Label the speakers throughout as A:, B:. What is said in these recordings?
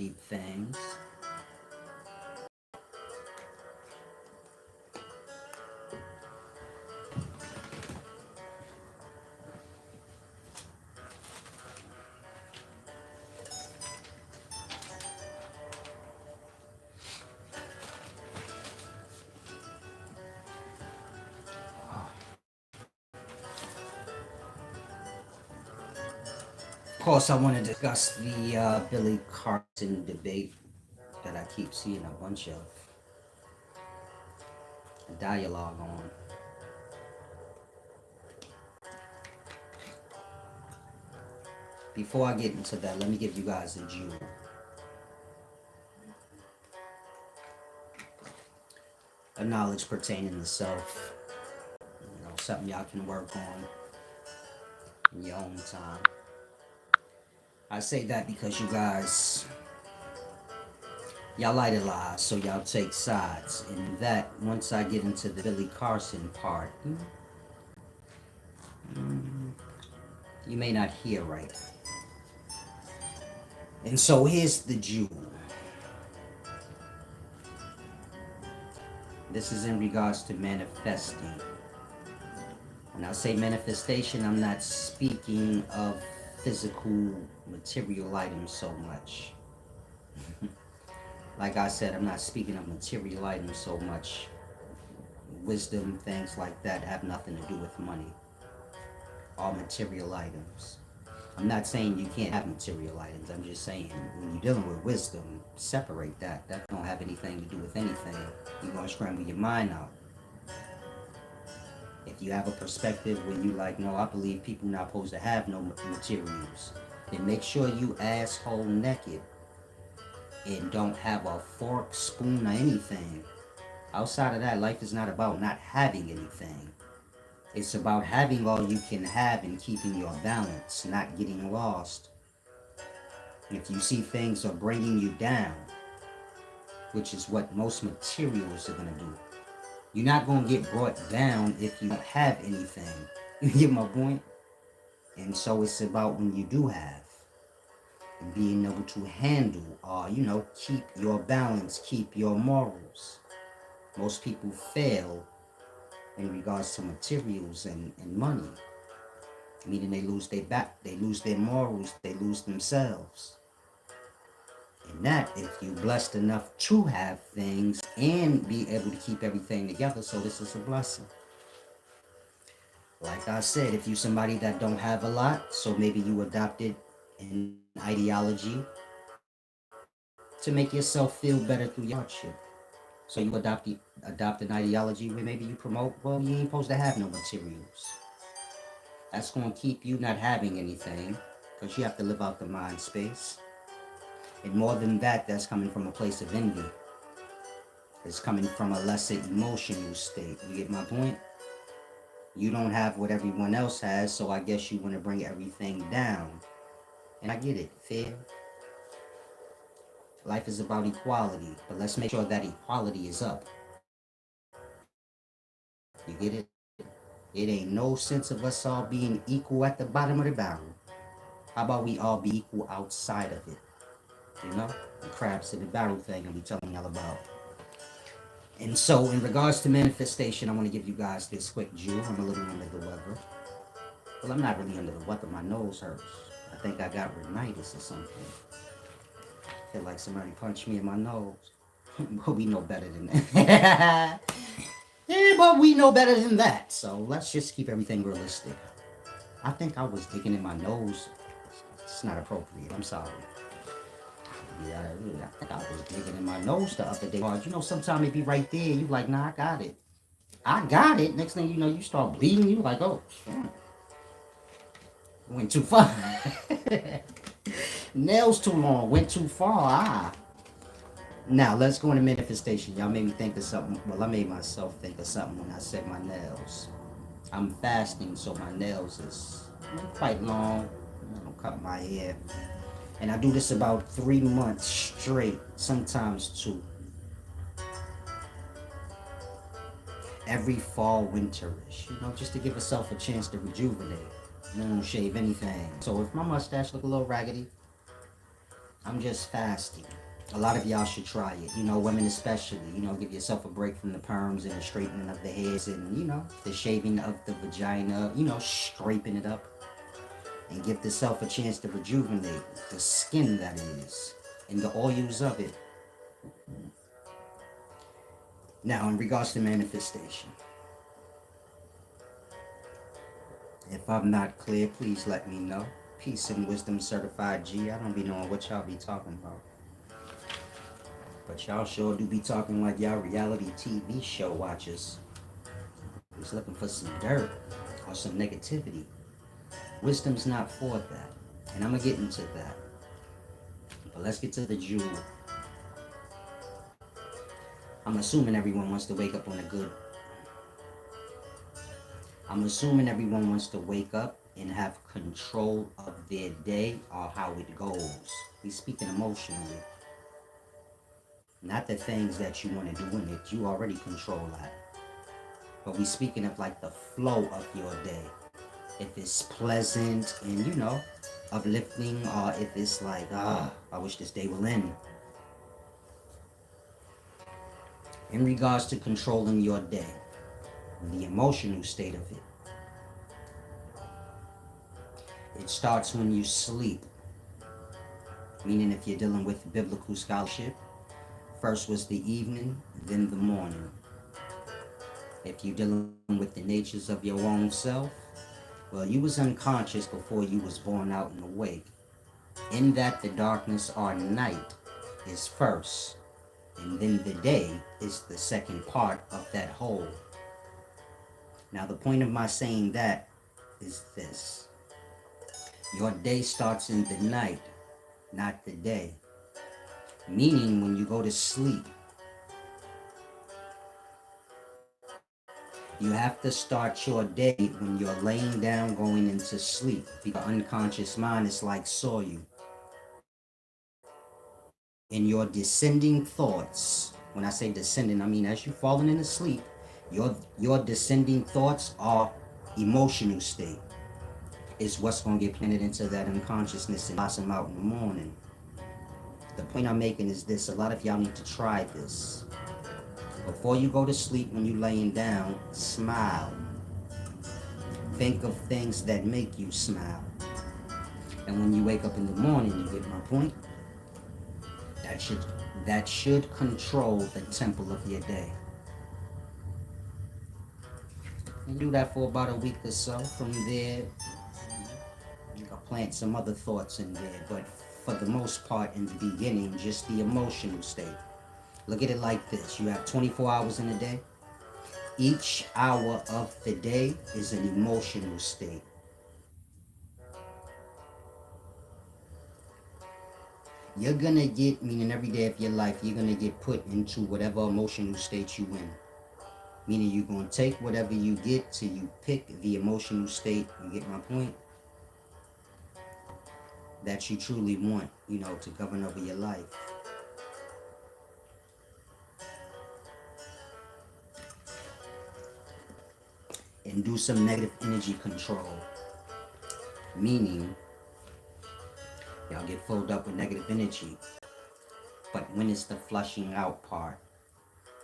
A: deep things. Of course, I want to discuss the Billy Carson debate that I keep seeing a bunch of dialogue on. Before I get into that, let me give you guys a jewel. A knowledge pertaining to self. You know, something y'all can work on in your own time. I say that because you guys, y'all like a lie, so y'all take sides. And that, once I get into the Billy Carson part, you may not hear right. And so here's the jewel. This is in regards to manifesting. When I say manifestation, I'm not speaking of physical material items so much. Like I said, I'm not speaking of material items so much. Wisdom, things like that have nothing to do with money. All material items. I'm not saying you can't have material items. I'm just saying when you're dealing with wisdom, separate that. That don't have anything to do with anything. You're going to scramble your mind out. If you have a perspective where you like, no, I believe people not supposed to have no materials, then make sure you asshole naked and don't have a fork, spoon, or anything. Outside of that, life is not about not having anything. It's about having all you can have and keeping your balance, not getting lost. If you see things are bringing you down, which is what most materials are going to do, you're not going to get brought down if you don't have anything. You get my point? And so it's about when you do have and being able to handle, keep your balance, keep your morals. Most people fail in regards to materials and money. Meaning they lose their back, they lose their morals, they lose themselves. And that, if you're blessed enough to have things and be able to keep everything together, so this is a blessing. Like I said, if you're somebody that don't have a lot, so maybe you adopted an ideology to make yourself feel better through your hardship. So you adopt an ideology where maybe you promote, well, you ain't supposed to have no materials. That's going to keep you not having anything because you have to live out the mind space. And more than that, that's coming from a place of envy. It's coming from a lesser emotional state. You get my point? You don't have what everyone else has, so I guess you want to bring everything down. And I get it. Fair. Life is about equality, but let's make sure that equality is up. You get it? It ain't no sense of us all being equal at the bottom of the barrel. How about we all be equal outside of it? You know? The crabs in the barrel thing I'll be telling y'all about. And so, in regards to manifestation, I want to give you guys this quick jewel. I'm a little under the weather. Well, I'm not really under the weather. My nose hurts. I think I got rhinitis or something. I feel like somebody punched me in my nose. But we know better than that. Yeah, but we know better than that. So let's just keep everything realistic. I think I was digging in my nose. It's not appropriate. I'm sorry. Yeah, I think I was digging in my nose the other day. You know, sometimes it be right there. You like, nah, I got it. I got it. Next thing you know, you start bleeding. You like, oh, shit. Went too far. Nails too long. Went too far. Now, let's go into manifestation. Y'all made me think of something. Well, I made myself think of something when I said my nails. I'm fasting, so my nails is quite long. I don't cut my hair. And I do this about 3 months straight, sometimes 2. Every fall, winterish, just to give myself a chance to rejuvenate. I don't shave anything. So if my mustache look a little raggedy, I'm just fasting. A lot of y'all should try it. You know, women especially. You know, give yourself a break from the perms and the straightening of the hairs and, you know, the shaving of the vagina, you know, scraping it up. And give the self a chance to rejuvenate the skin that is and the oils of it. Now, in regards to manifestation, if I'm not clear, please let me know. Peace and wisdom certified G. I don't be knowing what y'all be talking about. But y'all sure do be talking like y'all reality TV show watchers. Who's looking for some dirt or some negativity. Wisdom's not for that. And I'm going to get into that. But let's get to the jewel. I'm assuming everyone wants to wake up on a good. I'm assuming everyone wants to wake up and have control of their day or how it goes. We speaking emotionally. Not the things that you want to do in it. You already control that. But we speaking of like the flow of your day. If it's pleasant and, you know, uplifting, or if it's like, I wish this day will end. In regards to controlling your day, the emotional state of it, it starts when you sleep. Meaning if you're dealing with biblical scholarship, first was the evening, then the morning. If you're dealing with the natures of your own self, well, you was unconscious before you was born out and awake. In that the darkness or night is first, and then the day is the second part of that whole. Now the point of my saying that is this. Your day starts in the night, not the day. Meaning when you go to sleep, you have to start your day when you're laying down going into sleep. The unconscious mind is like soil. In your descending thoughts, when I say descending, I mean as you're falling into sleep, your descending thoughts are emotional state. Is what's going to get planted into that unconsciousness and blossom out in the morning. The point I'm making is this. A lot of y'all need to try this. Before you go to sleep, when you're laying down, smile. Think of things that make you smile. And when you wake up in the morning, you get my point? That should control the temple of your day. And do that for about a week or so. From there, you can plant some other thoughts in there. But for the most part, in the beginning, just the emotional state. Look at it like this. You have 24 hours in a day. Each hour of the day is an emotional state. You're gonna get, meaning every day of your life, you're gonna get put into whatever emotional state you in. Meaning you're gonna take whatever you get till you pick the emotional state, you get my point? That you truly want, you know, to govern over your life. And do some negative energy control. Meaning, y'all get filled up with negative energy. But when it's the flushing out part.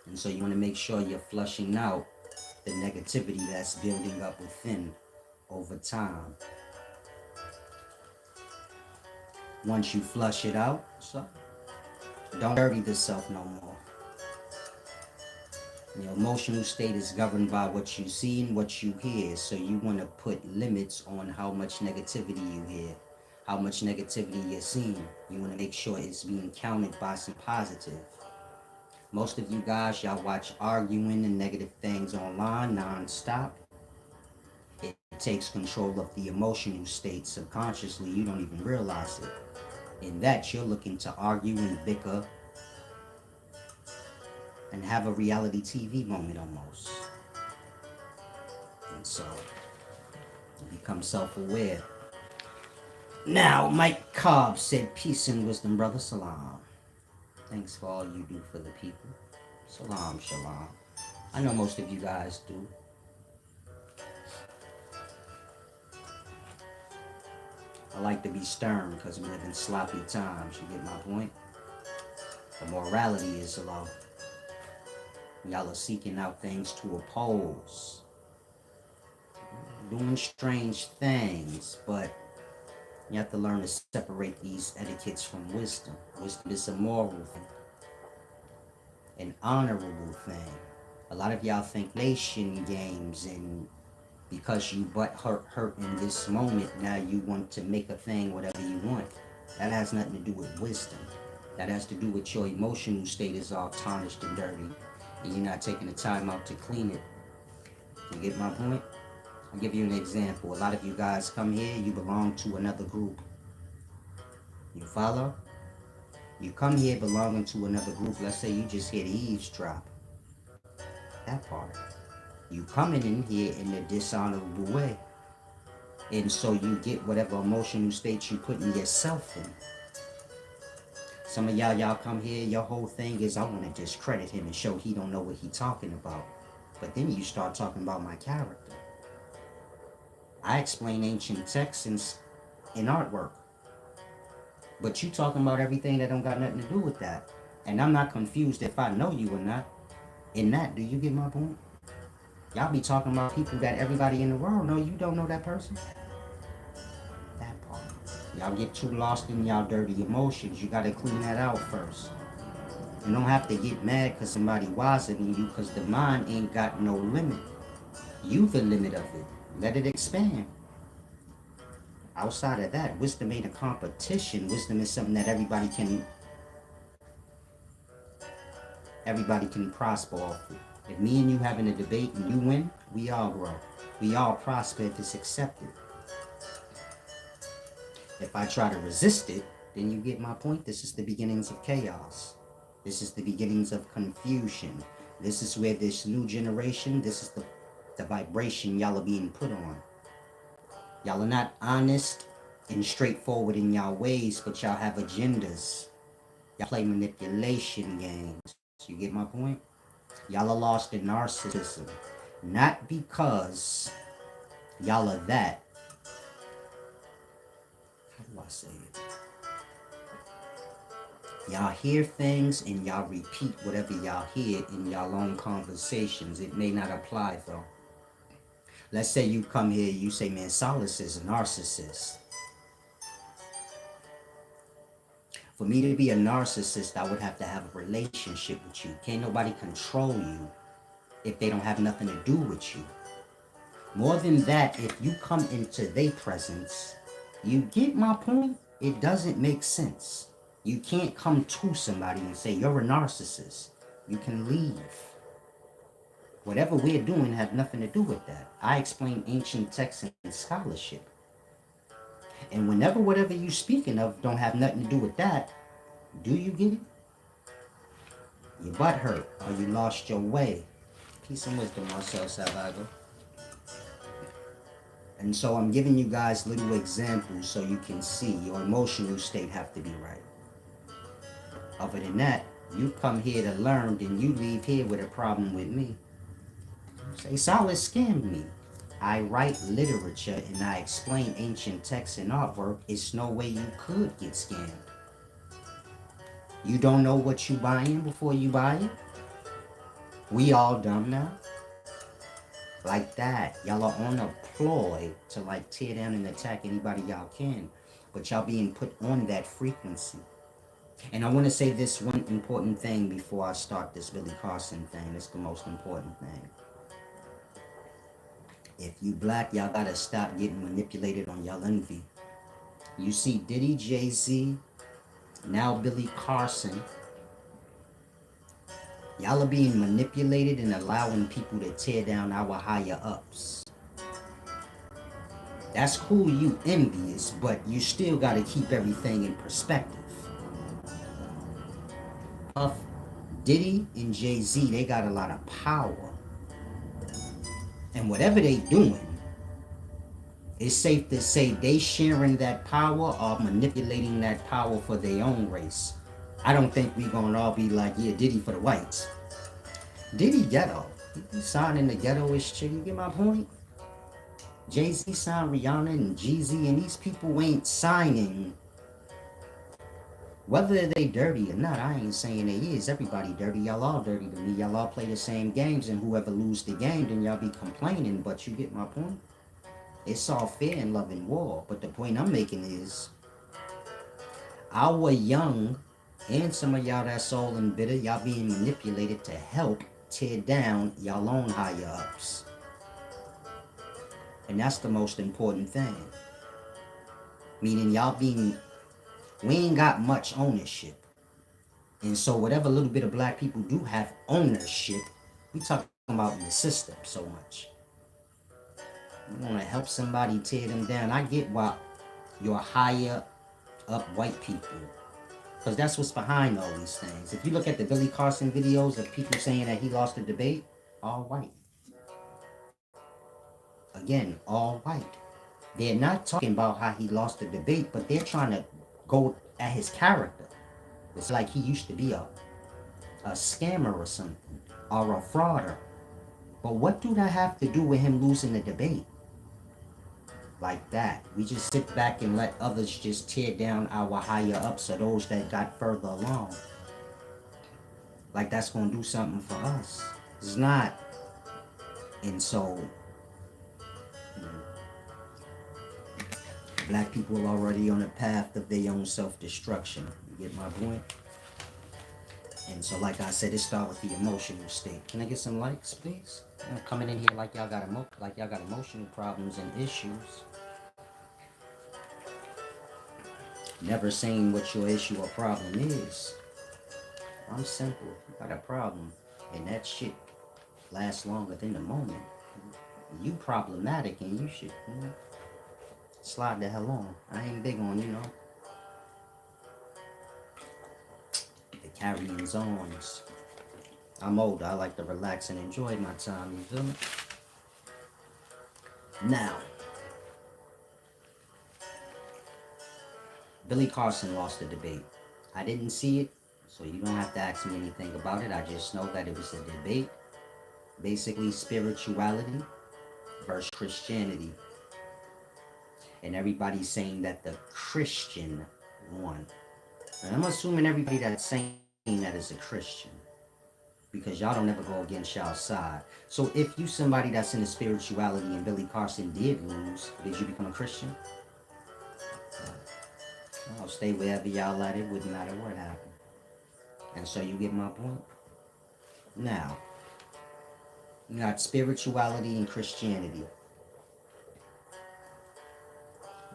A: And so you want to make sure you're flushing out the negativity that's building up within over time. Once you flush it out, so don't dirty the self no more. Your emotional state is governed by what you see and what you hear. So you want to put limits on how much negativity you hear, how much negativity you're seeing. You want to make sure it's being counted by some positive. Most of you guys, y'all watch arguing and negative things online non-stop. It takes control of the emotional state subconsciously. You don't even realize it. In that, you're looking to argue and bicker and have a reality TV moment almost. And so, you become self-aware. Now, Mike Cobb said, peace and wisdom, brother. Salam. Thanks for all you do for the people. Salam, shalom. I know most of you guys do. I like to be stern because we live in sloppy times. You get my point? The morality is low. Y'all are seeking out things to oppose, doing strange things, but you have to learn to separate these etiquettes from wisdom. Wisdom is a moral thing, an honorable thing. A lot of y'all think nation games, and because you butt hurt in this moment, now you want to make a thing whatever you want. That has nothing to do with wisdom. That has to do with your emotional state is all tarnished and dirty, and you're not taking the time out to clean it. You get my point? I'll give you an example. A lot of you guys come here, you belong to another group. You follow? You come here belonging to another group. Let's say you just here to eavesdrop. That part. You coming in here in a dishonorable way. And so you get whatever emotional state you putting yourself in. Some of y'all come here, your whole thing is I want to discredit him and show he don't know what he talking about. But then you start talking about my character. I explain ancient texts in artwork. But you talking about everything that don't got nothing to do with that. And I'm not confused if I know you or not. In that, do you get my point? Y'all be talking about people that everybody in the world know. You don't know that person. That part. Y'all get too lost in y'all dirty emotions. You gotta clean that out first. You don't have to get mad because somebody wiser than you, because the mind ain't got no limit. You the limit of it. Let it expand. Outside of that, wisdom ain't a competition. Wisdom is something that everybody can prosper off of. If me and you having a debate and you win, we all grow. We all prosper if it's accepted. If I try to resist it, then you get my point. This is the beginnings of chaos. This is the beginnings of confusion. This is where this new generation, this is the vibration y'all are being put on. Y'all are not honest and straightforward in y'all ways, but y'all have agendas. Y'all play manipulation games. You get my point? Y'all are lost in narcissism. Not because y'all are that. How do I say it? Y'all hear things and y'all repeat whatever y'all hear in y'all own conversations. It may not apply though. Let's say you come here, you say, man, Solace is a narcissist. For me to be a narcissist, I would have to have a relationship with you. Can't nobody control you if they don't have nothing to do with you. More than that, if you come into their presence, you get my point? It doesn't make sense. You can't come to somebody and say, you're a narcissist. You can leave. Whatever we're doing had nothing to do with that. I explain ancient texts and scholarship. And whenever whatever you speaking of don't have nothing to do with that, do you get it? Your butt hurt or you lost your way. Peace and wisdom, Marcel Salvago. And so I'm giving you guys little examples so you can see your emotional state have to be right. Other than that, you come here to learn, then you leave here with a problem with me. Say, Solace scammed me. I write literature and I explain ancient texts and artwork. It's no way you could get scammed. You don't know what you buying before you buy it? We all dumb now? Like that. Y'all are on a ploy to like tear down and attack anybody y'all can. But y'all being put on that frequency. And I want to say this one important thing before I start this Billy Carson thing. It's the most important thing. If you black, y'all gotta stop getting manipulated on y'all envy. You see Diddy, Jay-Z, now Billy Carson. Y'all are being manipulated and allowing people to tear down our higher ups. That's cool, you envious, but you still gotta keep everything in perspective. Diddy and Jay-Z, they got a lot of power. And whatever they doing, it's safe to say they sharing that power or manipulating that power for their own race. I don't think we gonna all be like, yeah, Diddy for the whites. Diddy ghetto. He signing the ghettoish shit, you get my point? Jay-Z signed Rihanna and Jeezy, and these people ain't signing. Whether they dirty or not, I ain't saying they is. Everybody dirty. Y'all all dirty to me. Y'all all play the same games, and whoever lose the game, then y'all be complaining. But you get my point? It's all fair in love and war. But the point I'm making is, our young and some of y'all that's old and bitter, y'all being manipulated to help tear down y'all own higher ups. And that's the most important thing. Meaning y'all being, we ain't got much ownership. And so whatever little bit of black people do have ownership, we talking about in the system so much. You want to help somebody tear them down. I get why you're higher up white people, because that's what's behind all these things. If you look at the Billy Carson videos of people saying that he lost the debate, all white. Again, all white. They're not talking about how he lost the debate, but they're trying to go at his character. It's like he used to be a scammer or something, or a frauder. But what do that have to do with him losing the debate? Like that. We just sit back and let others just tear down our higher ups or those that got further along. Like that's going to do something for us. It's not. And so, black people are already on a path of their own self-destruction. You get my point? And so, like I said, it starts with the emotional state. Can I get some likes, please? I'm coming in here like y'all got emotional problems and issues. Never saying what your issue or problem is. I'm simple. You got a problem, and that shit lasts longer than the moment. You problematic, and you should, slide the hell on. I ain't big on, the carryings ons. I'm older. I like to relax and enjoy my time. You feel me? Now, Billy Carson lost the debate. I didn't see it, so you don't have to ask me anything about it. I just know that it was a debate. Basically, spirituality versus Christianity. And everybody's saying that the Christian won. And I'm assuming everybody that's saying that is a Christian, because y'all don't ever go against y'all side. So if you somebody that's into spirituality and Billy Carson did lose, did you become a Christian? I'll stay wherever y'all at. It wouldn't matter what happened. And so you get my point? Now, you got spirituality and Christianity.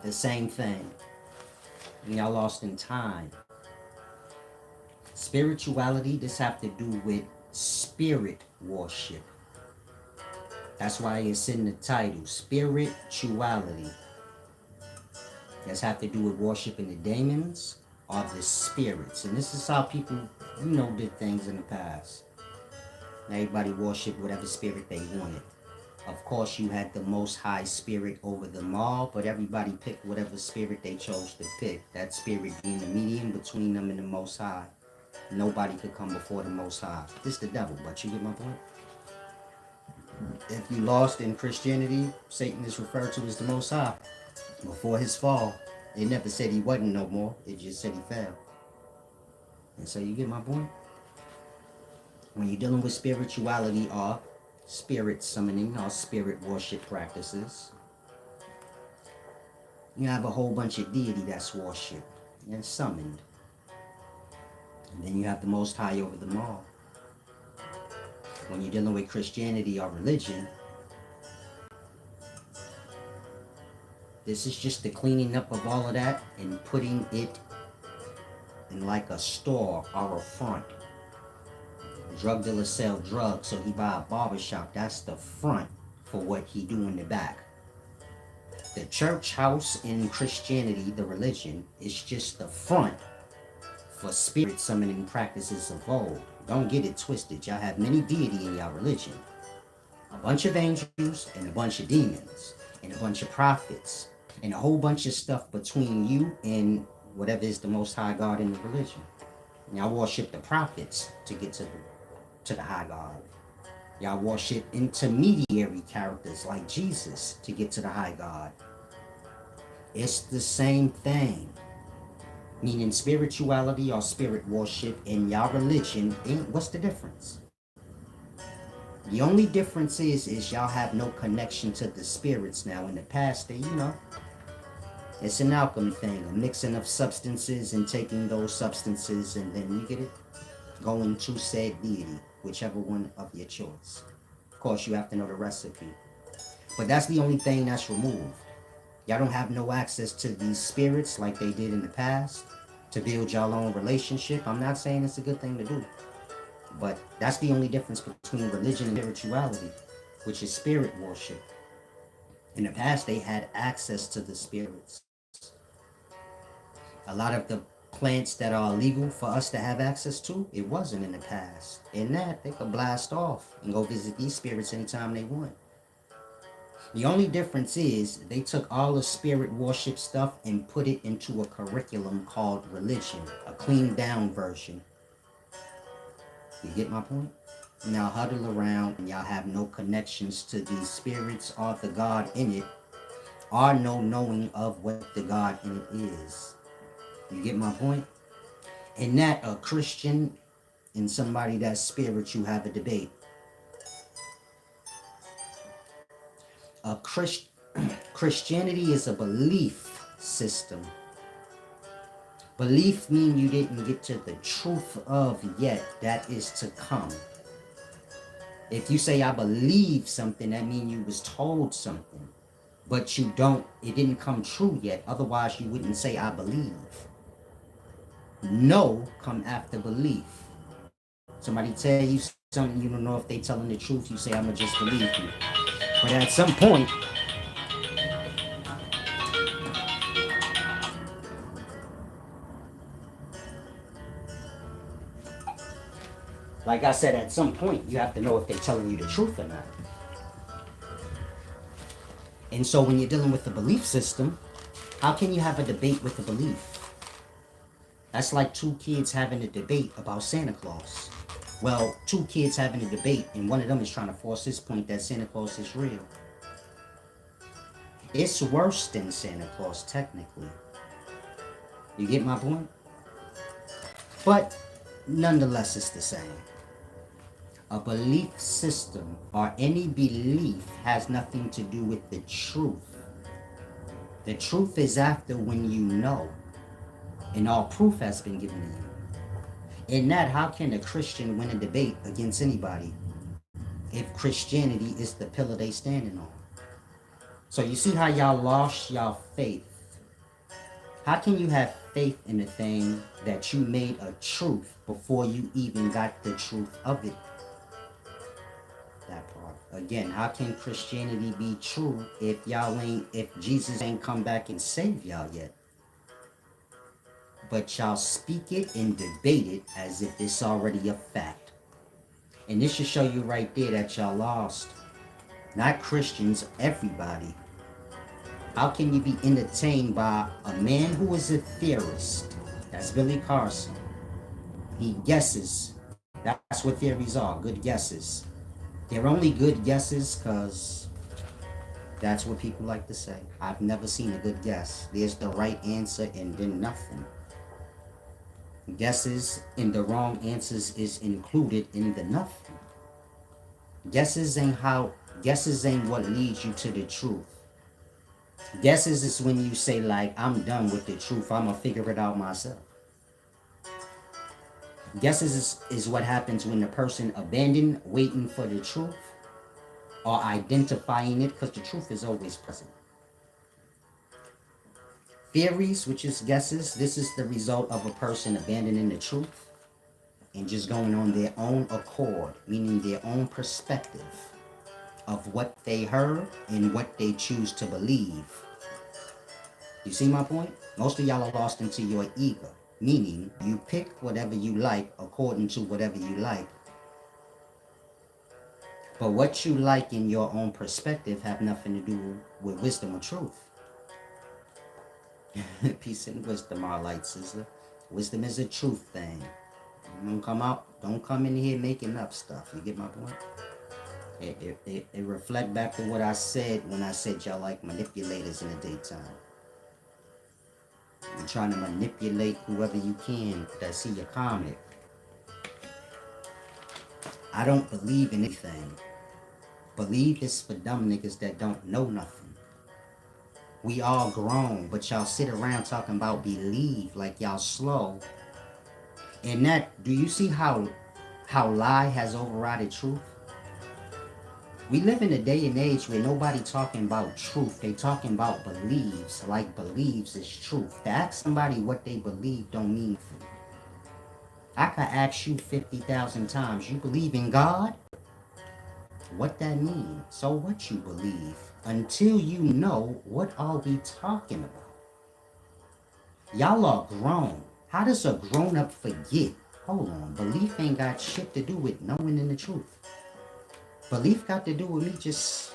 A: The same thing. Y'all lost in time. Spirituality, this have to do with spirit worship. That's why it's in the title, spirituality. This have to do with worshiping the demons or the spirits. And this is how people, did things in the past. Everybody worshiped whatever spirit they wanted. Of course, you had the most high spirit over them all, but everybody picked whatever spirit they chose to pick. That spirit being the medium between them and the most high. Nobody could come before the most high. This the devil, but you get my point? If you lost in Christianity, Satan is referred to as the most high. Before his fall, it never said he wasn't no more. It just said he fell. And so you get my point? When you're dealing with spirituality or spirit summoning or spirit worship practices, you have a whole bunch of deity that's worshipped and summoned. And then you have the Most High over them all. When you're dealing with Christianity or religion, this is just the cleaning up of all of that and putting it in like a store or a front. Drug dealer sell drugs, so he buy a barbershop. That's the front for what he do in the back. The church house in Christianity, the religion, is just the front for spirit summoning practices of old. Don't get it twisted. Y'all have many deity in y'all religion. A bunch of angels and a bunch of demons and a bunch of prophets and a whole bunch of stuff between you and whatever is the most high God in the religion. Y'all worship the prophets to get to the high God. Y'all worship intermediary characters like Jesus to get to the high God. It's the same thing. Meaning spirituality or spirit worship in y'all religion ain't, what's the difference? The only difference is y'all have no connection to the spirits now. In the past, they, it's an alchemy thing, a mixing of substances and taking those substances and then you get it going to said deity, whichever one of your choice. Of course, you have to know the recipe. But that's the only thing that's removed. Y'all don't have no access to these spirits like they did in the past to build y'all own relationship. I'm not saying it's a good thing to do, but that's the only difference between religion and spirituality, which is spirit worship. In the past, they had access to the spirits. A lot of the plants that are illegal for us to have access to, it wasn't in the past. In that, they could blast off and go visit these spirits anytime they want. The only difference is they took all the spirit worship stuff and put it into a curriculum called religion, a cleaned down version. You get my point? Now huddle around and y'all have no connections to these spirits or the God in it, or no knowing of what the God in it is. You get my point? And that a Christian and somebody that's spiritual have a debate. Christianity is a belief system. Belief means you didn't get to the truth of yet. That is to come. If you say I believe something, that means you was told something. But you don't, it didn't come true yet. Otherwise you wouldn't say I believe. Know come after belief. Somebody tell you something, you don't know if they telling the truth, you say I'ma just believe you. But at some point, like I said, at some point you have to know if they're telling you the truth or not. And so when you're dealing with the belief system, how can you have a debate with a belief? That's like two kids having a debate about Santa Claus. Well, two kids having a debate and one of them is trying to force his point that Santa Claus is real. It's worse than Santa Claus technically. You get my point? But nonetheless, it's the same. A belief system or any belief has nothing to do with the truth. The truth is after when you know, and all proof has been given to you. In that, how can a Christian win a debate against anybody if Christianity is the pillar they standing on? So you see how y'all lost y'all faith. How can you have faith in a thing that you made a truth before you even got the truth of it? That part. Again, how can Christianity be true if if Jesus ain't come back and save y'all yet? But y'all speak it and debate it as if it's already a fact. And this should show you right there that y'all lost. Not Christians, everybody. How can you be entertained by a man who is a theorist? That's Billy Carson. He guesses. That's what theories are, good guesses. They're only good guesses because that's what people like to say. I've never seen a good guess. There's the right answer and then nothing. Guesses and the wrong answers is included in the nothing. Guesses ain't what leads you to the truth. Guesses is when you say like, I'm done with the truth, I'm gonna figure it out myself. Guesses is what happens when the person abandoned waiting for the truth or identifying it, because the truth is always present. Theories, which is guesses, this is the result of a person abandoning the truth and just going on their own accord, meaning their own perspective of what they heard and what they choose to believe. You see my point? Most of y'all are lost into your ego, meaning you pick whatever you like according to whatever you like. But what you like in your own perspective have nothing to do with wisdom or truth. Peace and wisdom, our light sister. Wisdom is a truth thing. Don't come in here making up stuff. You get my point? It reflect back to what I said when I said y'all like manipulators in the daytime. You're trying to manipulate whoever you can that see your comment. I don't believe in anything. Believe is for dumb niggas that don't know nothing. We all grown, but y'all sit around talking about believe like y'all slow. And that, do you see how lie has overridden truth? We live in a day and age where nobody talking about truth. They talking about beliefs, like beliefs is truth. To ask somebody what they believe don't mean nothing. I could ask you 50,000 times, you believe in God? What that mean? So what you believe? Until you know, what are we talking about? Y'all are grown. How does a grown up forget? Hold on, belief ain't got shit to do with knowing in the truth. Belief got to do with me just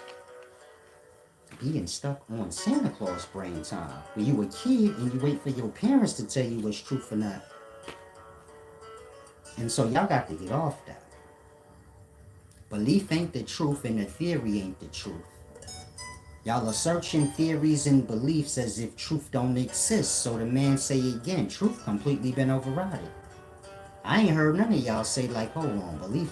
A: being stuck on Santa Claus brain time. When you a kid and you wait for your parents to tell you what's truth or not. And so y'all got to get off that. Belief ain't the truth and the theory ain't the truth. Y'all are searching theories and beliefs as if truth don't exist. So the man say again, truth completely been overridden. I ain't heard none of y'all say like, hold on, belief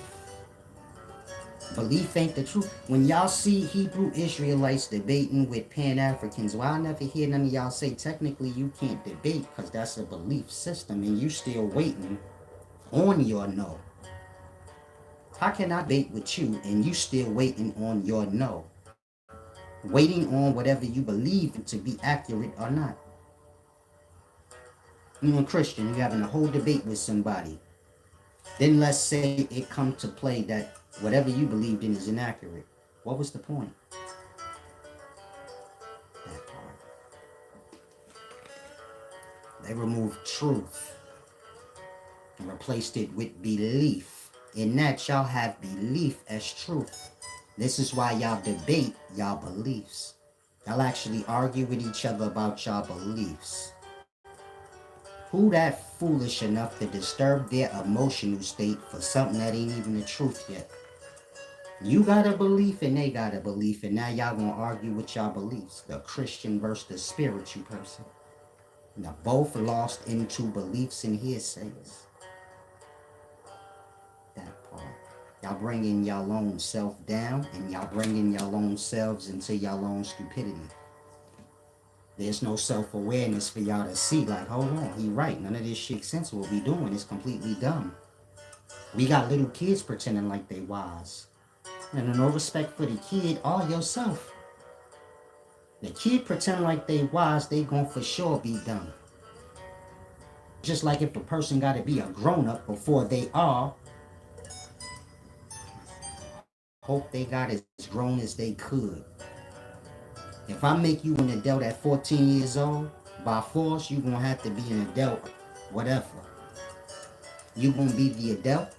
A: ain't the truth. When y'all see Hebrew Israelites debating with Pan-Africans, well, I never hear none of y'all say technically you can't debate because that's a belief system and you still waiting on your no. How can I debate with you and you still waiting on your no? Waiting on whatever you believe to be accurate or not. You a Christian, you having a whole debate with somebody. Then let's say it come to play that whatever you believed in is inaccurate. What was the point? That part. They removed truth and replaced it with belief. In that, y'all have belief as truth. This is why y'all debate y'all beliefs. Y'all actually argue with each other about y'all beliefs. Who that foolish enough to disturb their emotional state for something that ain't even the truth yet? You got a belief and they got a belief, and now y'all gonna argue with y'all beliefs. The Christian versus the spiritual person. Now both lost into beliefs and hearsays. That part. Y'all bringing y'all own self down, and y'all bringing y'all own selves into y'all own stupidity. There's no self-awareness for y'all to see, like, hold on, he right. None of this shit sense. What we doing is completely dumb. We got little kids pretending like they wise. And no respect for the kid or yourself. The kid pretend like they wise, they gon' for sure be dumb. Just like if a person gotta be a grown-up before they are, hope they got as grown as they could. If I make you an adult at 14 years old, by force, you gonna have to be an adult, whatever. You gonna be the adult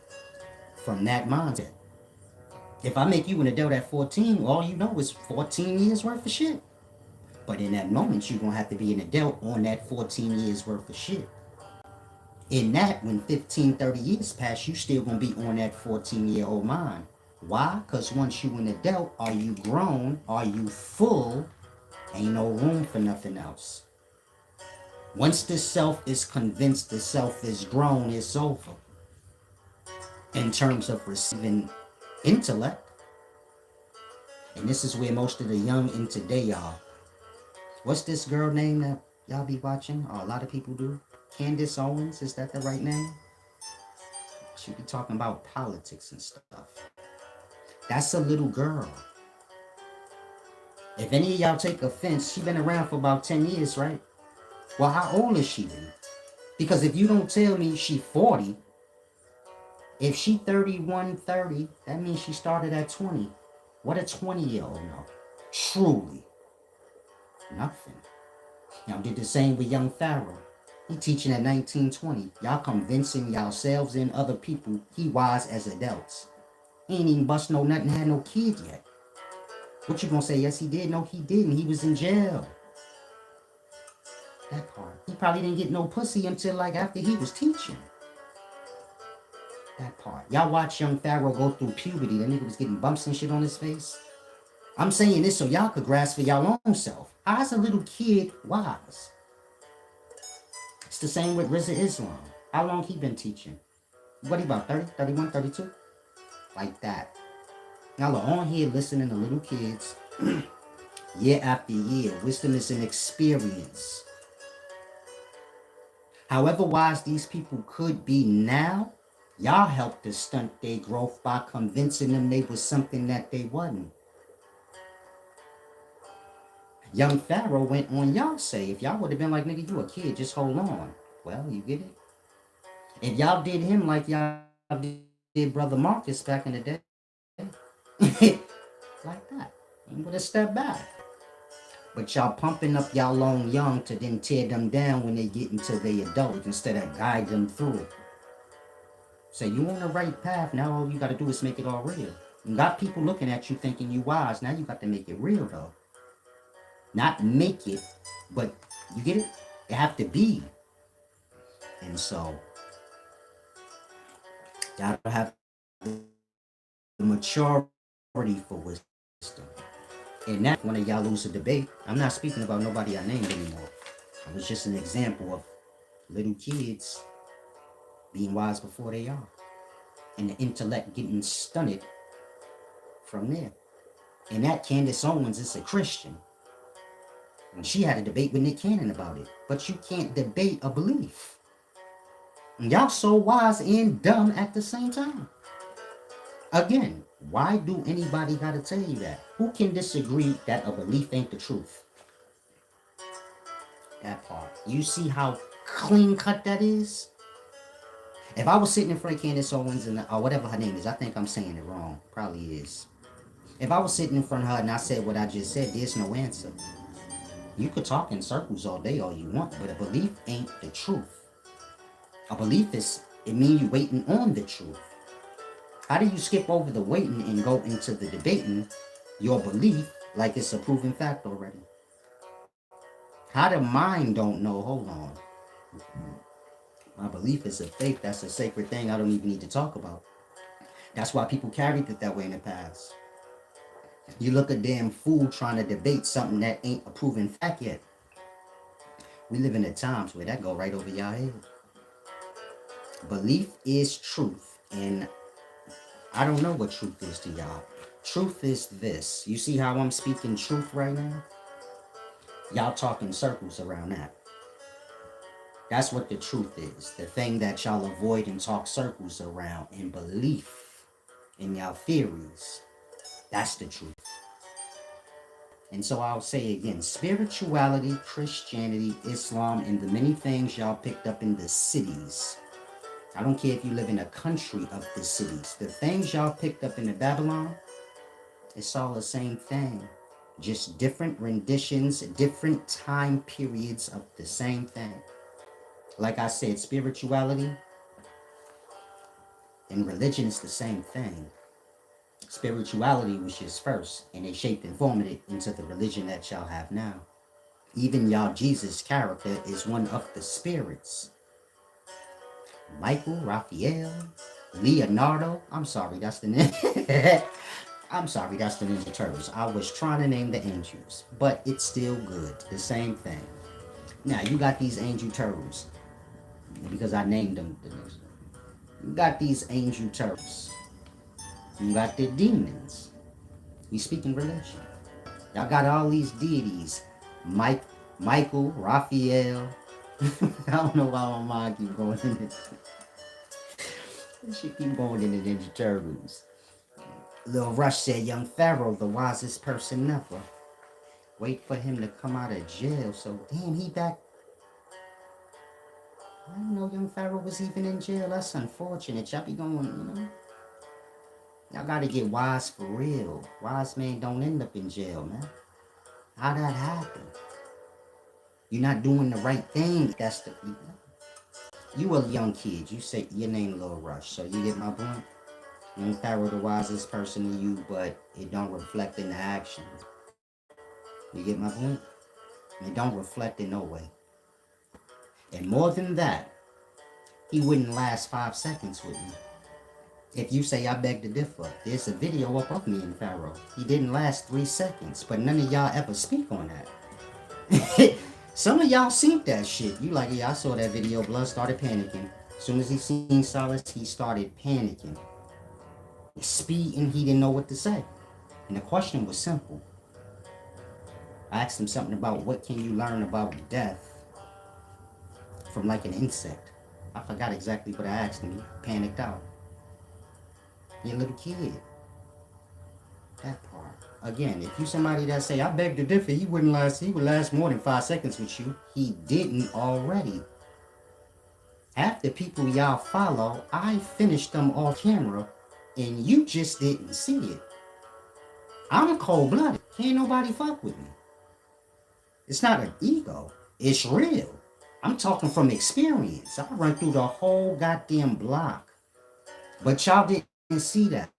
A: from that mindset. If I make you an adult at 14, all you know is 14 years worth of shit. But in that moment, you're gonna have to be an adult on that 14 years worth of shit. In that, when 15, 30 years pass, you still gonna be on that 14-year-old mind. Why? Because once you an adult, are you grown? Are you full? Ain't no room for nothing else. Once the self is convinced the self is grown, it's over. In terms of receiving intellect. And this is where most of the young in today are. What's this girl name that y'all be watching? Or a lot of people do? Candace Owens, is that the right name? She be talking about politics and stuff. That's a little girl. If any of y'all take offense, she been around for about 10 years, right? Well, how old is she then? Because if you don't tell me she 40, if she 31, 30, that means she started at 20. What a 20-year-old know? Truly. Nothing. Y'all did the same with young Pharaoh. He teaching at 19, 20. Y'all convincing yourselves and other people he wise as adults. He ain't even bust no nut and had no kid yet. What you gonna say? Yes, he did. No, he didn't. He was in jail. That part. He probably didn't get no pussy until like after he was teaching. That part. Y'all watch young Pharaoh go through puberty. That nigga was getting bumps and shit on his face. I'm saying this so y'all could grasp for y'all own self. How's a little kid wise? It's the same with Rizza Islam. How long he been teaching? What, he about 30, 31, 32? Like that. Y'all are on here listening to little kids year after year. Wisdom is an experience. However wise these people could be now, y'all helped to stunt their growth by convincing them they was something that they wasn't. Young Pharaoh went on y'all say, if y'all would have been like, nigga, you a kid, just hold on. Well, you get it? If y'all did him like y'all did Brother Marcus back in the day, like that, he would have stepped back. But y'all pumping up y'all own young to then tear them down when they get into their adult instead of guide them through it. So you on the right path, now all you gotta do is make it all real. You got people looking at you thinking you wise, now you got to make it real though. Not make it, but you get it? It have to be. And so, y'all have the maturity for wisdom. And that one of y'all lose a debate. I'm not speaking about nobody I named anymore. It was just an example of little kids being wise before they are. And the intellect getting stunted from there. And that Candace Owens is a Christian. And she had a debate with Nick Cannon about it. But you can't debate a belief. And y'all so wise and dumb at the same time. Again, why do anybody gotta tell you that? Who can disagree that a belief ain't the truth? That part. You see how clean cut that is? If I was sitting in front of Candace Owens or whatever her name is, I think I'm saying it wrong. Probably is. If I was sitting in front of her and I said what I just said, there's no answer. You could talk in circles all day all you want, but a belief ain't the truth. A belief is, it means you waiting on the truth. How do you skip over the waiting and go into the debating your belief like it's a proven fact already? How the mind don't know, hold on. My belief is a faith, that's a sacred thing I don't even need to talk about. That's why people carried it that way in the past. You look a damn fool trying to debate something that ain't a proven fact yet. We live in the times where that go right over your head. Belief is truth, and I don't know what truth is to y'all. Truth is this. You see how I'm speaking truth right now? Y'all talking circles around that. That's what the truth is. The thing that y'all avoid and talk circles around in belief, in y'all theories. That's the truth. And so I'll say again, spirituality, Christianity, Islam, and the many things y'all picked up in the cities. I don't care if you live in a country of the cities. The things y'all picked up in the Babylon, it's all the same thing. Just different renditions, different time periods of the same thing. Like I said, spirituality and religion is the same thing. Spirituality was just first, and they shaped and formed it into the religion that y'all have now. Even y'all Jesus character is one of the spirits. Michael, Raphael, Leonardo. I'm sorry, that's the name. I'm sorry, that's the Ninja Turtles. I was trying to name the angels, but it's still good. The same thing. Now, you got these angel turtles, because I named them. You got these angel turtles. You got the demons. We speak in religion. Y'all got all these deities. Michael, Raphael. I don't know why my mind keep going in it. She keep going in the Ninja Turtles. Lil Rush said, Young Pharaoh, the wisest person ever. Wait for him to come out of jail. So, damn, he back. I didn't know Young Pharaoh was even in jail. That's unfortunate. Y'all be going, Y'all gotta get wise for real. Wise men don't end up in jail, man. How that happen? You're not doing the right thing. That's the... You a young kid. You say your name Lil Rush. So you get my point? Young Pharaoh the wisest person to you, but it don't reflect in the action. You get my point? It don't reflect in no way. And more than that, he wouldn't last 5 seconds with me. If you say I beg to differ, there's a video up of me and Pharaoh. He didn't last 3 seconds, but none of y'all ever speak on that. Some of y'all seen that shit. You like, yeah, I saw that video. Blood started panicking. As soon as he seen Silas, he started panicking. Speeding, he didn't know what to say. And the question was simple. I asked him something about what can you learn about death from like an insect. I forgot exactly what I asked him. He panicked out. You're a little kid. That part. Again, if you somebody that say, I beg to differ, he would last more than 5 seconds with you. He didn't already. Half the people y'all follow, I finished them off camera, and you just didn't see it. I'm cold-blooded. Can't nobody fuck with me. It's not an ego. It's real. I'm talking from experience. I run through the whole goddamn block. But y'all didn't see that.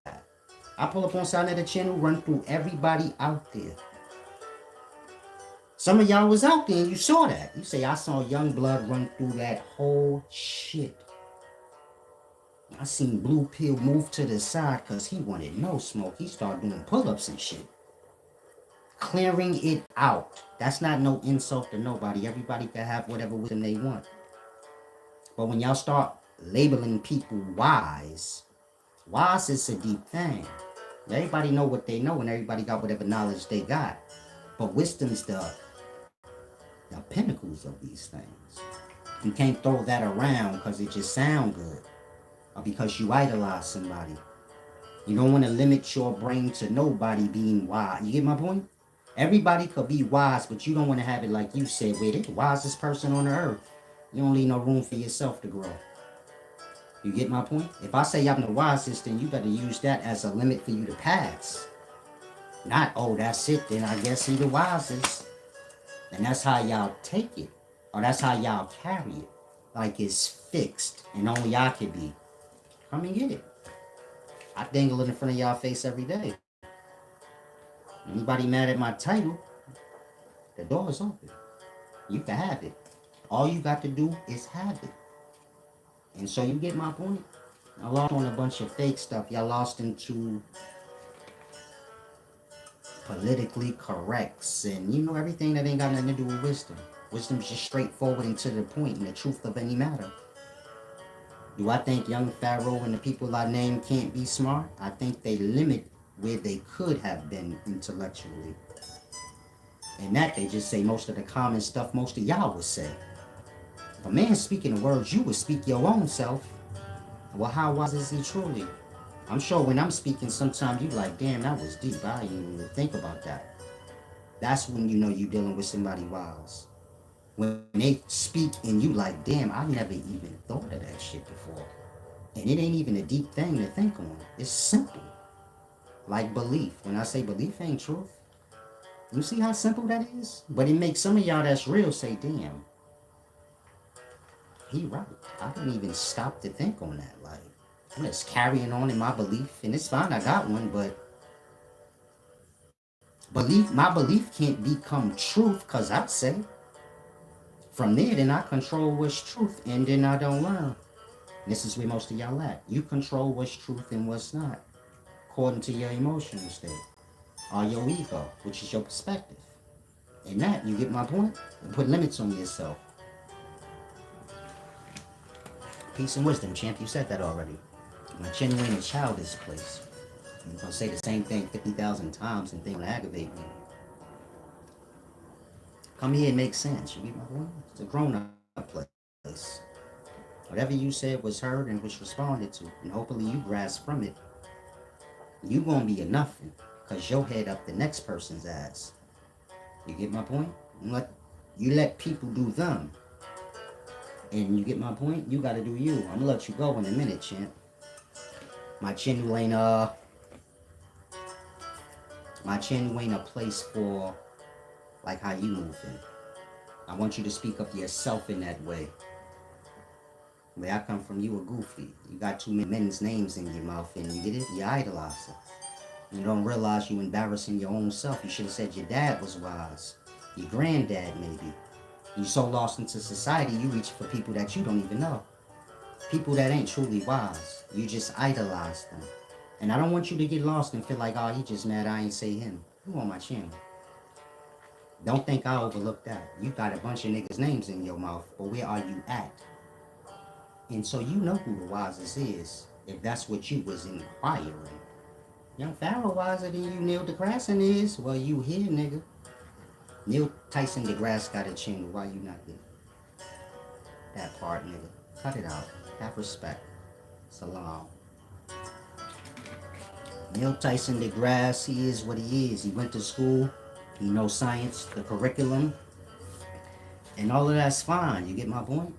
A: I pull up on side of the channel, run through everybody out there. Some of y'all was out there and you saw that. You say, I saw Young Blood run through that whole shit. I seen Blue Pill move to the side because he wanted no smoke. He started doing pull-ups and shit. Clearing it out. That's not no insult to nobody. Everybody can have whatever wisdom they want. But when y'all start labeling people wise is a deep thing. Everybody know what they know and everybody got whatever knowledge they got. But wisdom's the pinnacles of these things. You can't throw that around because it just sound good or because you idolize somebody. You don't want to limit your brain to nobody being wise. You get my point? Everybody could be wise, but you don't want to have it like you said, where they're the wisest person on the earth. You don't leave no room for yourself to grow. You get my point? If I say I'm the wisest, then you better use that as a limit for you to pass. Not, oh, that's it, then I guess he the wisest. And that's how y'all take it. Or that's how y'all carry it. Like it's fixed and only y'all can be. Come and get it. I dangle it in front of y'all face every day. Anybody mad at my title, the door is open. You can have it. All you got to do is have it. And so you get my point? I lost on a bunch of fake stuff. Y'all lost into politically corrects and you know everything that ain't got nothing to do with wisdom. Wisdom's just straightforward and to the point and the truth of any matter. Do I think young Pharaoh and the people I name can't be smart? I think they limit where they could have been intellectually. And that they just say most of the common stuff most of y'all would say. If a man speaking the words, you would speak your own self. Well, how wise is he truly? I'm sure when I'm speaking, sometimes you like, damn, that was deep. I didn't even think about that. That's when you know you're dealing with somebody wise. When they speak and you like, damn, I never even thought of that shit before. And it ain't even a deep thing to think on. It's simple. Like belief. When I say belief ain't truth, you see how simple that is? But it makes some of y'all that's real say, damn, he right. I didn't even stop to think on that. Like, I'm just carrying on in my belief, and it's fine, I got one, but my belief can't become truth, because I say, from there, then I control what's truth, and then I don't learn. This is where most of y'all at. You control what's truth and what's not, according to your emotional state, or your ego, which is your perspective. And that, you get my point? And put limits on yourself. Peace and wisdom, champ. You said that already. My genuine and childish place. I'm going to say the same thing 50,000 times and think it'll aggravate me. Come here and make sense. You get my point? It's a grown-up place. Whatever you said was heard and was responded to. And hopefully you grasp from it. You going to be a nothing. Because your head up the next person's ass. You get my point? You let people do them. And you get my point? You gotta do you. I'm gonna let you go in a minute, champ. My channel ain't a place for like how you move in. I want you to speak of yourself in that way. Where I come from, you a goofy. You got too many men's names in your mouth and you get it? You idolize them. You don't realize you embarrassing your own self. You should have said your dad was wise. Your granddad maybe. You're so lost into society, you reach for people that you don't even know. People that ain't truly wise, you just idolize them. And I don't want you to get lost and feel like, oh, he just mad I ain't say him. Who on my channel? Don't think I overlooked that. You got a bunch of niggas' names in your mouth, but where are you at? And so you know who the wisest is, if that's what you was inquiring. Young Pharaoh wiser than you Neil deGrasse is. Well, you here, nigga. Neil Tyson deGrasse got a channel. Why you not there? That part, nigga. Cut it out. Have respect. Salam. Neil Tyson deGrasse, he is what he is. He went to school. He knows science, the curriculum. And all of that's fine. You get my point?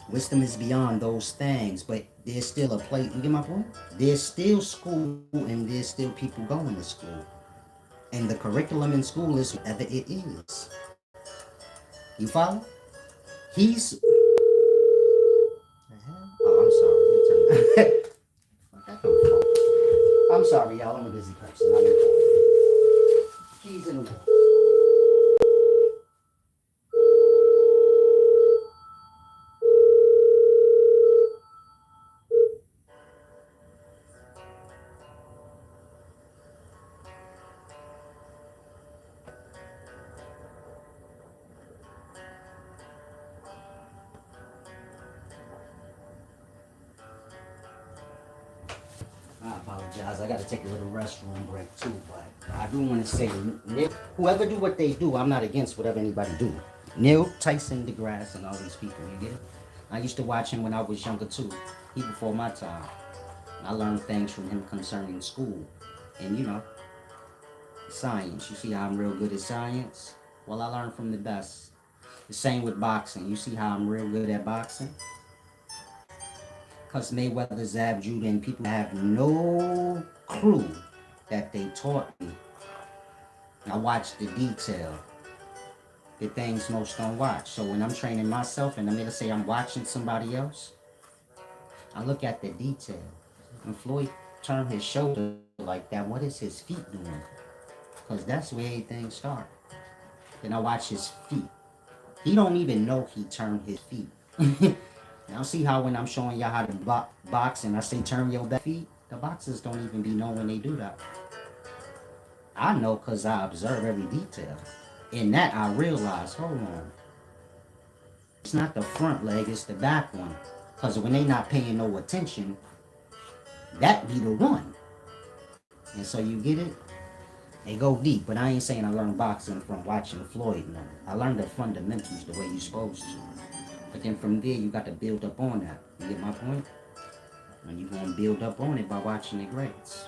A: Wisdom is beyond those things, but there's still a place. You get my point? There's still school and there's still people going to school. And the curriculum in school is whatever it is. You follow? He's... Oh, I'm sorry. I'm sorry, y'all. I'm a busy person. I'm recording. Keys in the wall. I apologize. I got to take a little restroom break too, but I do want to say, whoever do what they do, I'm not against whatever anybody do. Neil Tyson deGrasse and all these people, you get it? I used to watch him when I was younger too. He before my time. I learned things from him concerning school and, you know, science. You see how I'm real good at science? Well, I learned from the best. The same with boxing. You see how I'm real good at boxing? Because Mayweather, Zab, Judah, and people have no clue that they taught me. I watch the detail, the things most don't watch. So when I'm training myself and I'm going to say I'm watching somebody else, I look at the detail. When Floyd turned his shoulder like that, what is his feet doing? Because that's where everything starts. Then I watch his feet. He don't even know he turned his feet. Now see how when I'm showing y'all how to box and I say turn your back feet, the boxers don't even be knowing when they do that. I know because I observe every detail. In that I realize, hold on. It's not the front leg, it's the back one. Because when they not paying no attention, that be the one. And so you get it? They go deep, but I ain't saying I learned boxing from watching Floyd. No. I learned the fundamentals the way you supposed to. But then from there, you got to build up on that. You get my point? And you're going to build up on it by watching the greats.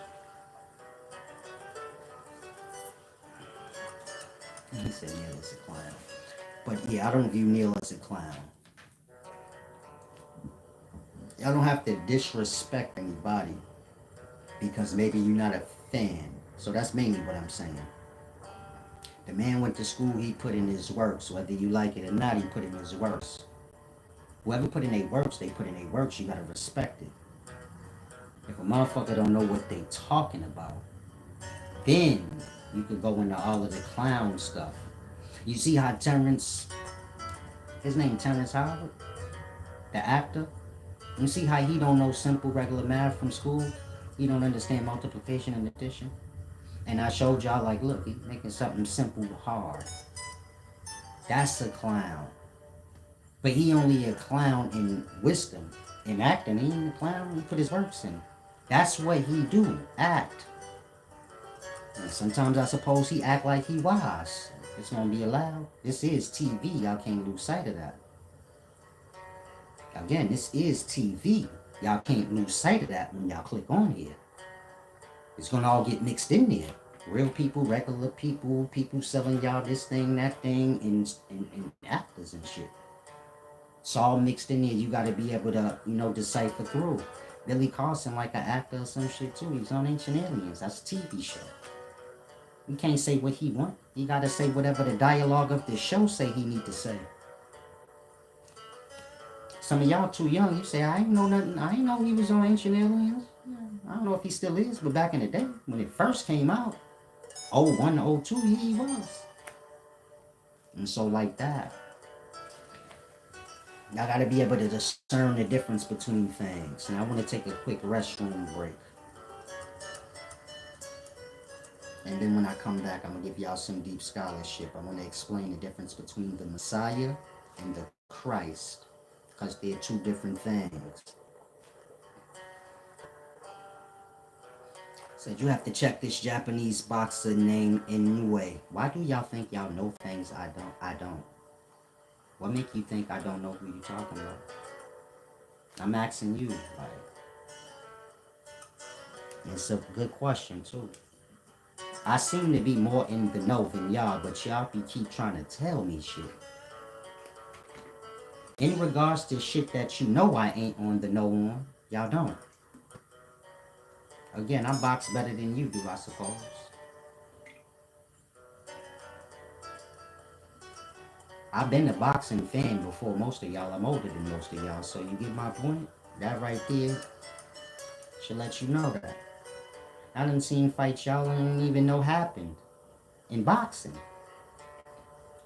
A: He said Neil is a clown. But yeah, I don't view Neil as a clown. Y'all don't have to disrespect anybody because maybe you're not a fan. So that's mainly what I'm saying. The man went to school, he put in his works. Whether you like it or not, he put in his works. Whoever put in their works, they put in their works. You gotta respect it. If a motherfucker don't know what they talking about, then you could go into all of the clown stuff. You see how Terrence, his name Terrence Howard, the actor, you see how he don't know simple regular math from school? He don't understand multiplication and addition. And I showed y'all like, look, he's making something simple hard. That's a clown. But he only a clown in wisdom. In acting, he ain't a clown, he put his works in. That's what he do, act. And sometimes I suppose he act like he wise. It's gonna be allowed. This is TV, y'all can't lose sight of that. Again, this is TV. Y'all can't lose sight of that when y'all click on here. It's gonna all get mixed in there. Real people, regular people, people selling y'all this thing, that thing, and actors and shit. It's all mixed in there. You gotta be able to, you know, decipher through. Billy Carson, like an actor or some shit too. He's on Ancient Aliens. That's a TV show. He can't say what he want. He gotta say whatever the dialogue of the show say he need to say. Some of y'all too young. You say, I ain't know nothing. I ain't know he was on Ancient Aliens. I don't know if he still is, but back in the day, when it first came out, 01 to 02, he was. And so like that. Y'all gotta be able to discern the difference between things. Now I want to take a quick restroom break. And then when I come back, I'm gonna give y'all some deep scholarship. I want to explain the difference between the Messiah and the Christ. Because they're two different things. Said you have to check this Japanese boxer named Inoue. Why do y'all think y'all know things I don't? I don't. What make you think I don't know who you talking about? I'm asking you. Like, it's a good question too. I seem to be more in the know than y'all, but y'all be keep trying to tell me shit. In regards to shit that you know I ain't on the know on, y'all don't. Again, I box better than you do, I suppose. I've been a boxing fan before most of y'all. I'm older than most of y'all, so you get my point? That right there should let you know that. I done seen fights y'all don't even know happened in boxing.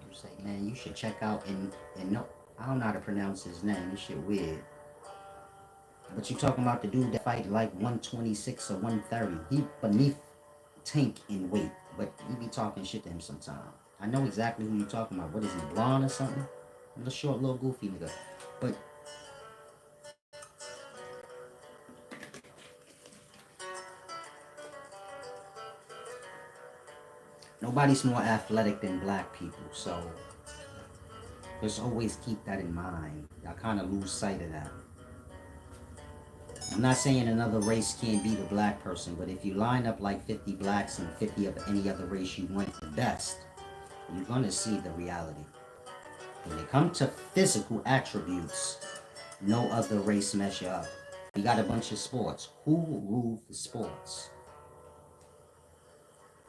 A: You say, man, you should check out and no, I don't know how to pronounce his name. This shit weird. But you talking about the dude that fight like 126 or 130. He beneath Tank in weight, but he be talking shit to him sometimes. I know exactly who you talking about. What is he, blonde or something? A short, little goofy nigga. But nobody's more athletic than black people, so just always keep that in mind. Y'all kind of lose sight of that. I'm not saying another race can't beat a black person, but if you line up like 50 blacks and 50 of any other race you want the best, you're gonna see the reality. When it comes to physical attributes, no other race measure up. We got a bunch of sports. Who rule the sports?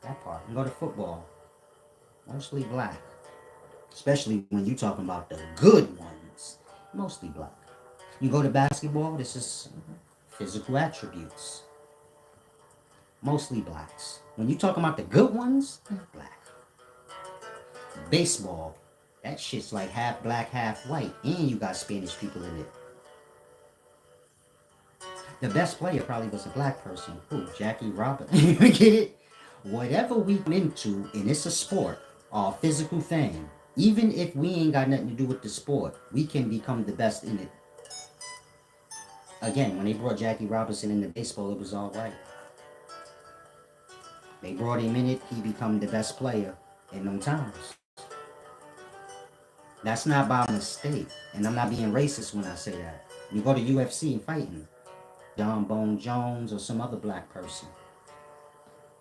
A: That part. You go to football, mostly black. Especially when you talking about the good ones, mostly black. You go to basketball, this is physical attributes, mostly blacks. When you talking about the good ones, black. Baseball, that shit's like half black, half white, and you got Spanish people in it. The best player probably was a black person. Who? Jackie Robinson. You get it? Whatever we into, and it's a sport or a physical thing, even if we ain't got nothing to do with the sport, we can become the best in it. Again, when they brought Jackie Robinson into baseball, it was all right. They brought him in it, he become the best player in them times. That's not by mistake. And I'm not being racist when I say that. You go to UFC and fighting, John Bone Jones or some other black person.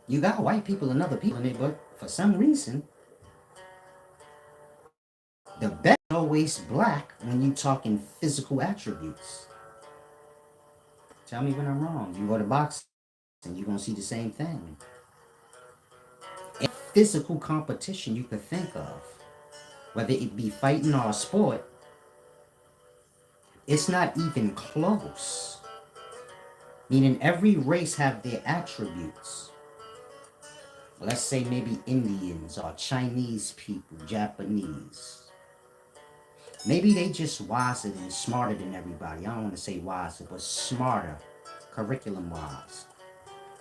A: You got white people and other people in it, but for some reason, the best is always black when you talking physical attributes. Tell me when I'm wrong. You go to boxing, you're going to see the same thing. A physical competition you could think of, whether it be fighting or a sport, it's not even close. Meaning every race have their attributes. Let's say maybe Indians or Chinese people, Japanese. Maybe they just wiser and smarter than everybody. I don't want to say wiser, but smarter, curriculum-wise.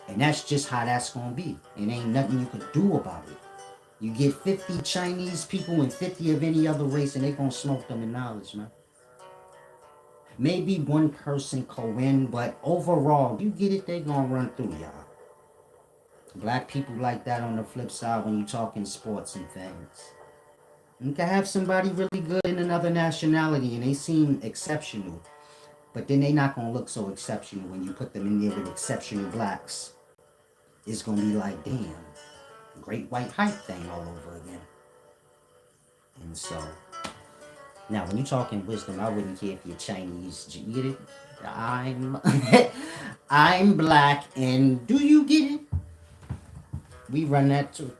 A: And that's just how that's going to be. And ain't nothing you could do about it. You get 50 Chinese people and 50 of any other race, and they going to smoke them in knowledge, man. Maybe one person can win, but overall, you get it, they going to run through y'all. Black people like that on the flip side when you talking sports and things. You can have somebody really good in another nationality and they seem exceptional, but then they not going to look so exceptional when you put them in there with exceptional blacks. It's going to be like, damn, great white hype thing all over again. And so, now when you talking wisdom, I wouldn't care if you're Chinese. You get it? I'm black, and do you get it? We run that too.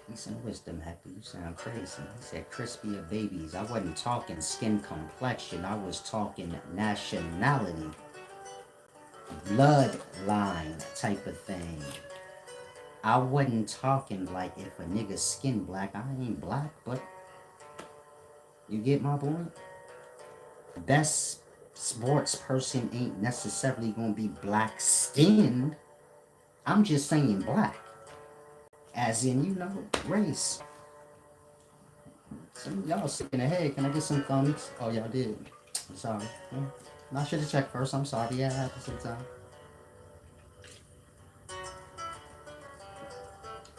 A: Peace and wisdom, Hector. You sound crazy. He said crispier babies. I wasn't talking skin complexion. I was talking nationality, bloodline type of thing. I wasn't talking like if a nigga's skin black. I ain't black, but You get my point? Best sports person ain't necessarily gonna be black skinned. I'm just saying black. As in, race. Some of y'all sick in the head. Can I get some thumbs? Oh, y'all did. I'm sorry. I should have checked first. I'm sorry. Yeah, it happens sometimes.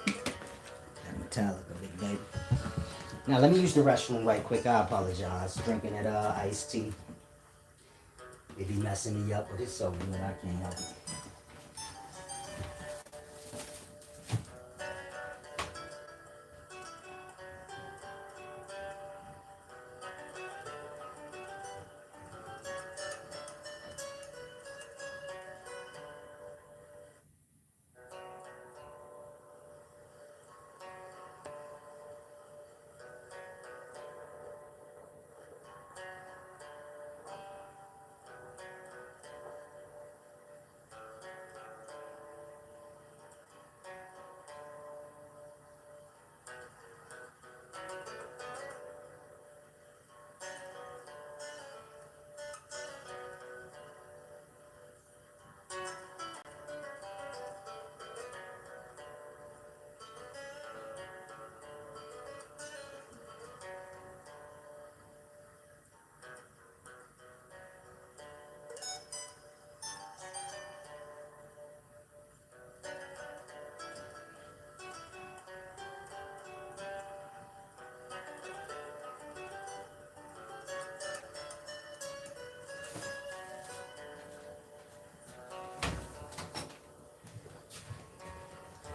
A: That Metallica, big baby. Now, let me use the restroom right quick. I apologize. Drinking that iced tea. It be messing me up, but it's so good. I can't help it.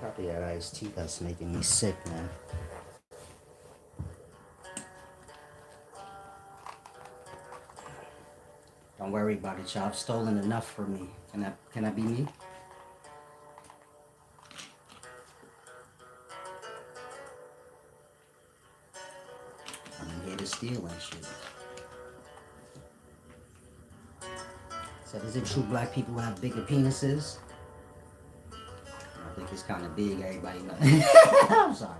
A: Probably that iced tea that's making me sick, man. Don't worry about it, y'all. I've stolen enough for me. Can I be me? I'm here to steal and shit. So is it true black people have bigger penises? I think it's kind of big. Everybody know. I'm sorry.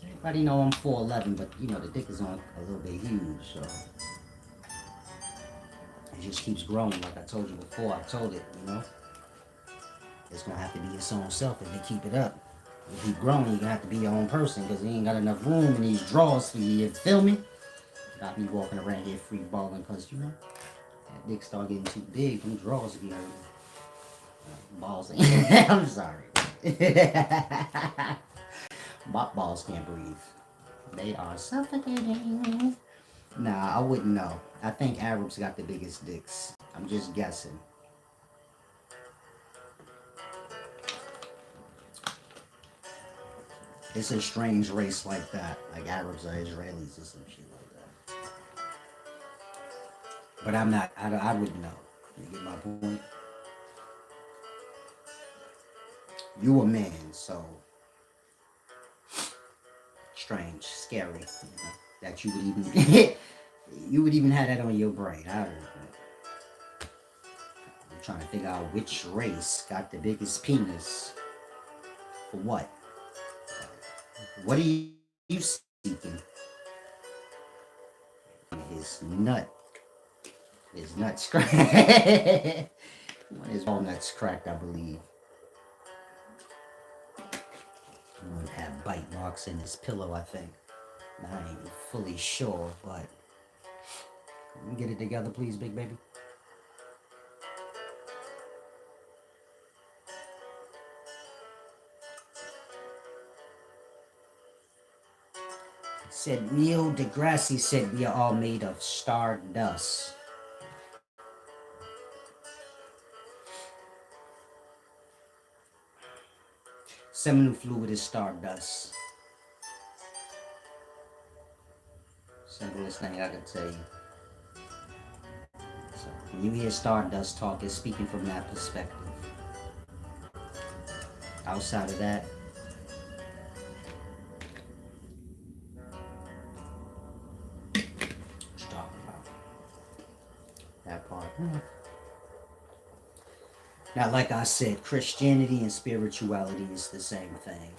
A: Everybody know I'm 4'11", but the dick is on a little bit huge, so it just keeps growing. Like I told you before, I told it, it's gonna have to be its own self if they keep it up. If you keep growing, you're gonna have to be your own person because you ain't got enough room in these drawers for you. You feel me? Got me walking around here free balling because that dick start getting too big. Them drawers be hurting. Balls ain't. I'm sorry. Balls can't breathe. They are suffocating. Nah, I wouldn't know. I think Arabs got the biggest dicks. I'm just guessing. It's a strange race like that. Like Arabs are Israelis or some shit like that. But I'm not. I wouldn't know. You get my point? You a man, so strange, scary. That you would even you would even have that on your brain. I'm trying to figure out which race got the biggest penis for what. What are you seeking? His nuts cracked. His walnuts cracked, I believe. He would have bite marks in his pillow, I think. I ain't fully sure, but can we get it together, please, big baby? Said Neil deGrasse said we are all made of stardust. Seminal fluid is stardust. Simplest thing I can tell you. So when you hear stardust talk, it's speaking from that perspective. Outside of that, what you talking about? That part. Now, like I said, Christianity and spirituality is the same thing.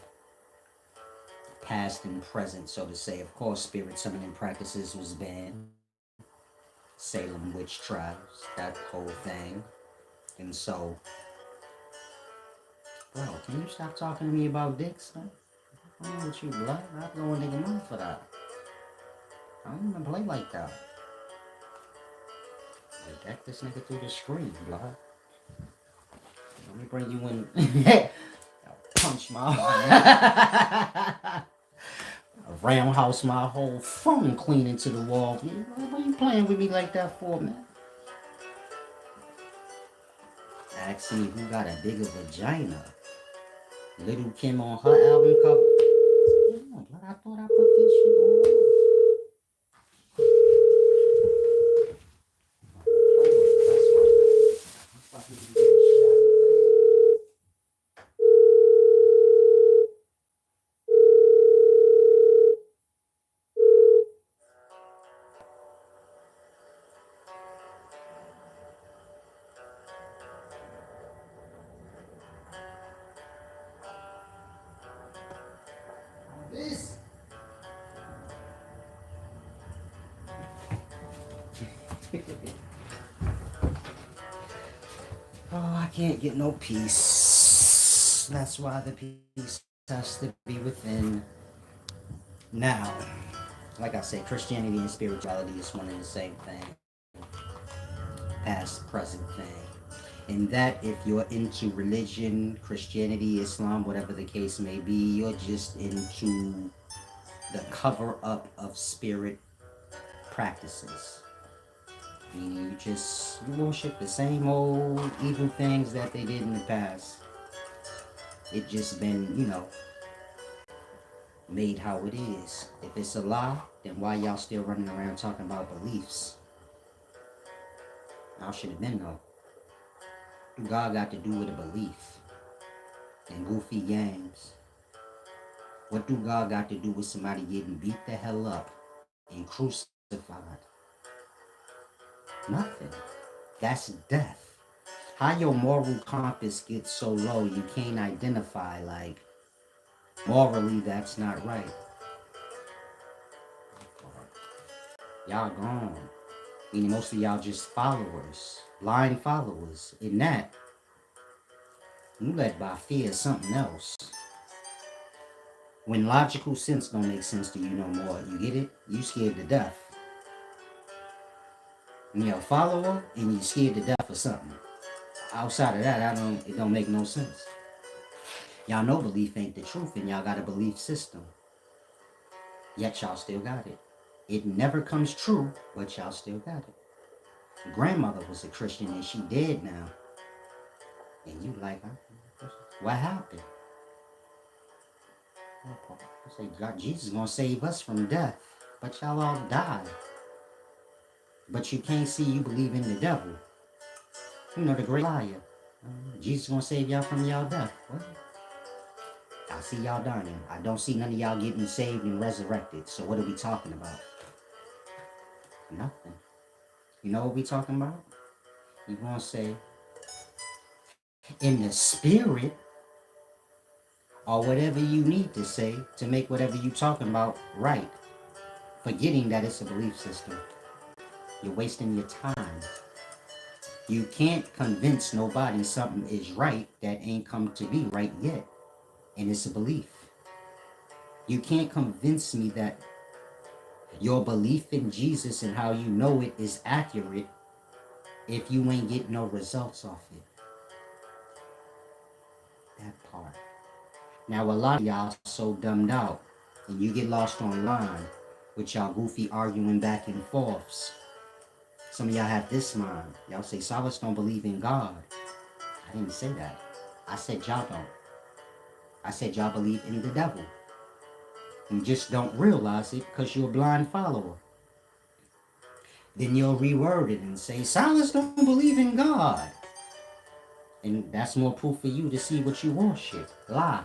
A: past and present, so to say. Of course, spirit summoning practices was banned. Salem witch trials, that whole thing. And so, bro, can you stop talking to me about dicks, man? What's wrong with you, blood? I blow a nigga money for that. I don't even play like that. Deck this nigga through the screen, blood. Let me bring you in. Punch my roundhouse my whole phone clean into the wall. Why you playing with me like that for, man? Ask me who got a bigger vagina. Little Kim on her album cover. Yeah, I thought I put this shit on. This. Oh, I can't get no peace. That's why the peace has to be within. Now, like I said, Christianity and spirituality is one and the same thing. Past, present thing. And that if you're into religion, Christianity, Islam, whatever the case may be, you're just into the cover up of spirit practices. You just worship the same old evil things that they did in the past. It just been, made how it is. If it's a lie, then why y'all still running around talking about beliefs? Y'all should have been though. What God got to do with a belief and goofy games? What do God got to do with somebody getting beat the hell up and crucified? Nothing. That's death. How your moral compass gets so low you can't identify, like, morally that's not right. Y'all gone. Meaning most of y'all just followers. Blind followers. In that, you led by fear something else. When logical sense don't make sense to you no more, you get it? You scared to death. And you're a follower and you scared to death or something. Outside of that, it don't make no sense. Y'all know belief ain't the truth and y'all got a belief system. Yet y'all still got it. It never comes true, but y'all still got it. Your grandmother was a Christian and she dead now. And you like, what happened? I say, God, Jesus is gonna save us from death, but y'all all died. But you can't see you believe in the devil. You know the great liar. Jesus gonna save y'all from y'all death. What? I see y'all dying. I don't see none of y'all getting saved and resurrected. So what are we talking about? Nothing. You know what we talking about? You gonna say, in the spirit, or whatever you need to say to make whatever you talking about right. Forgetting that it's a belief system. You're wasting your time. You can't convince nobody something is right that ain't come to be right yet. And it's a belief. You can't convince me that your belief in Jesus and how you know it is accurate if you ain't getting no results off it. That part. Now a lot of y'all so dumbed out and you get lost online with y'all goofy arguing back and forths. Some of y'all have this mind. Y'all say Solace don't believe in God. I didn't say that. I said y'all don't. I said y'all believe in the devil. You just don't realize it because you're a blind follower. Then you'll reword it and say Solace don't believe in God. And that's more proof for you to see what you worship. Lie.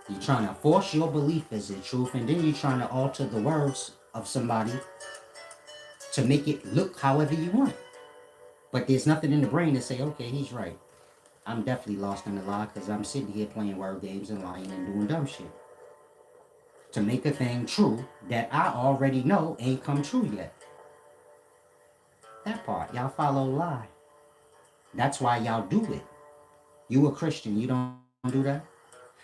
A: You're trying to force your belief as the truth, and then you're trying to alter the words of somebody to make it look however you want. But there's nothing in the brain to say, okay, he's right. I'm definitely lost in the lie because I'm sitting here playing word games and lying and doing dumb shit. to make a thing true that I already know ain't come true yet. That part, y'all follow lie. That's why y'all do it. You a Christian, you don't do that?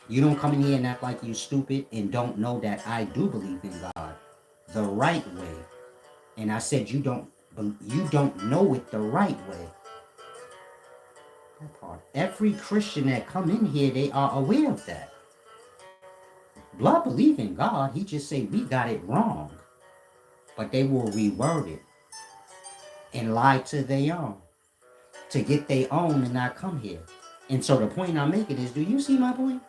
A: You don't come in here and act like you stupid and don't know that I do believe in God the right way. And I said you don't know it the right way. That part. Every Christian that come in here, they are aware of that. Blood believe in God. He just say we got it wrong. But they will reword it and lie to their own to get their own and not come here. And so the point I'm making is, do you see my point?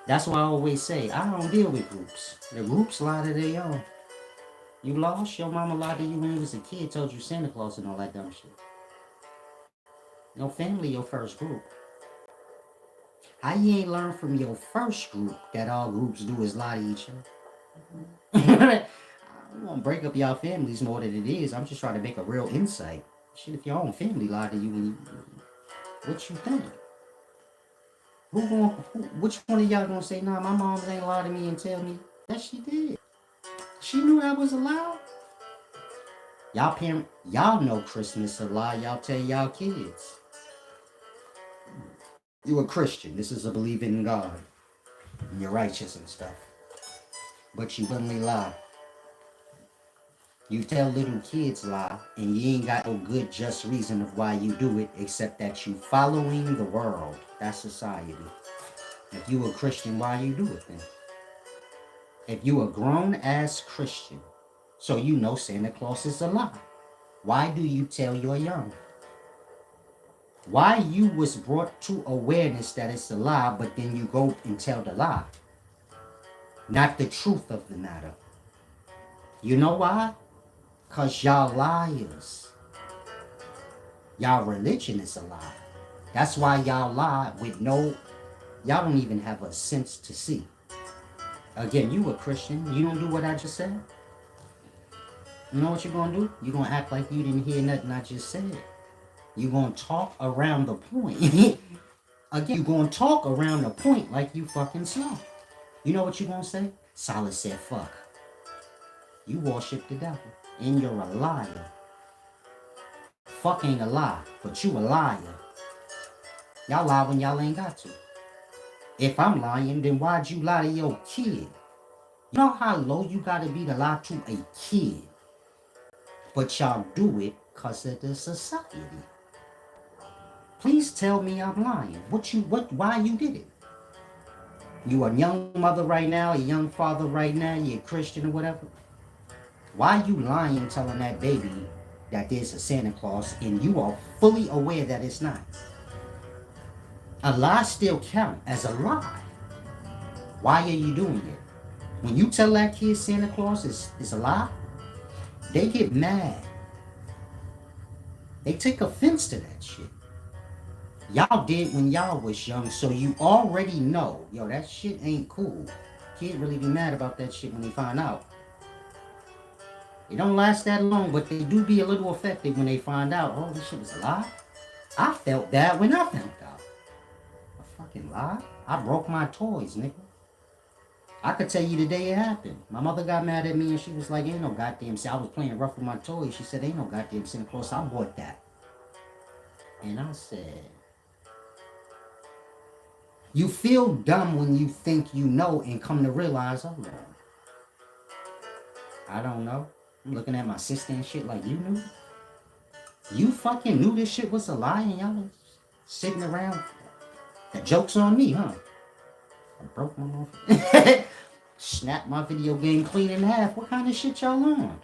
A: That's why I always say I don't deal with groups. The groups lie to their own. You lost? Your mama lied to you when you was a kid, told you Santa Claus and all that dumb shit. No family, your first group. How you ain't learn from your first group that all groups do is lie to each other? I don't want to break up y'all families more than it is. I'm just trying to make a real insight. Shit, if your own family lied to you, what you think? Which one of y'all gonna say, nah, my mom ain't lie to me and tell me that she did? She knew that was a lie. Y'all know Christmas a lie. Y'all tell y'all kids. You a Christian. This is a believing in God. And you're righteous and stuff. But you willingly lie. You tell little kids lie, and you ain't got no good just reason of why you do it, except that you following the world. That's society. If you a Christian, why you do it then? If you a grown-ass Christian, so you know Santa Claus is a lie, why do you tell your young? Why you was brought to awareness that it's a lie, but then you go and tell the lie, not the truth of the matter. You know why? Because y'all liars. Y'all religion is a lie. That's why y'all lie with y'all don't even have a sense to see. Again, you a Christian, you don't do what I just said. You know what you're going to do? You're going to act like you didn't hear nothing I just said. You're going to talk around the point. Again, you're going to talk around the point like you fucking slow. You know what you're going to say? Solid said fuck. You worship the devil. And you're a liar. Fuck ain't a lie, but you a liar. Y'all lie when y'all ain't got to. If I'm lying, then why'd you lie to your kid? You know how low you gotta be to lie to a kid? But y'all do it because of the society. Please tell me I'm lying. Why you did it? You a young mother right now, a young father right now, you a Christian or whatever. Why you lying telling that baby that there's a Santa Claus and you are fully aware that it's not? A lie still counts as a lie. Why are you doing it? When you tell that kid Santa Claus is a lie, they get mad. They take offense to that shit. Y'all did when y'all was young, so you already know, yo, that shit ain't cool. Kids really be mad about that shit when they find out. It don't last that long, but they do be a little affected when they find out, oh, this shit was a lie. I felt that when I found out. A fucking lie? I broke my toys, nigga. I could tell you the day it happened. My mother got mad at me and she was like, ain't no goddamn Santa. I was playing rough with my toys. She said, ain't no goddamn Santa Claus. I bought that. And I said, you feel dumb when you think you know and come to realize, oh, Lord, I don't know. I'm looking at my sister and shit like, you knew? You fucking knew this shit was a lie and y'all was sitting around. The joke's on me, huh? I broke my motherfucker. Snapped my video game clean in half. What kind of shit y'all on?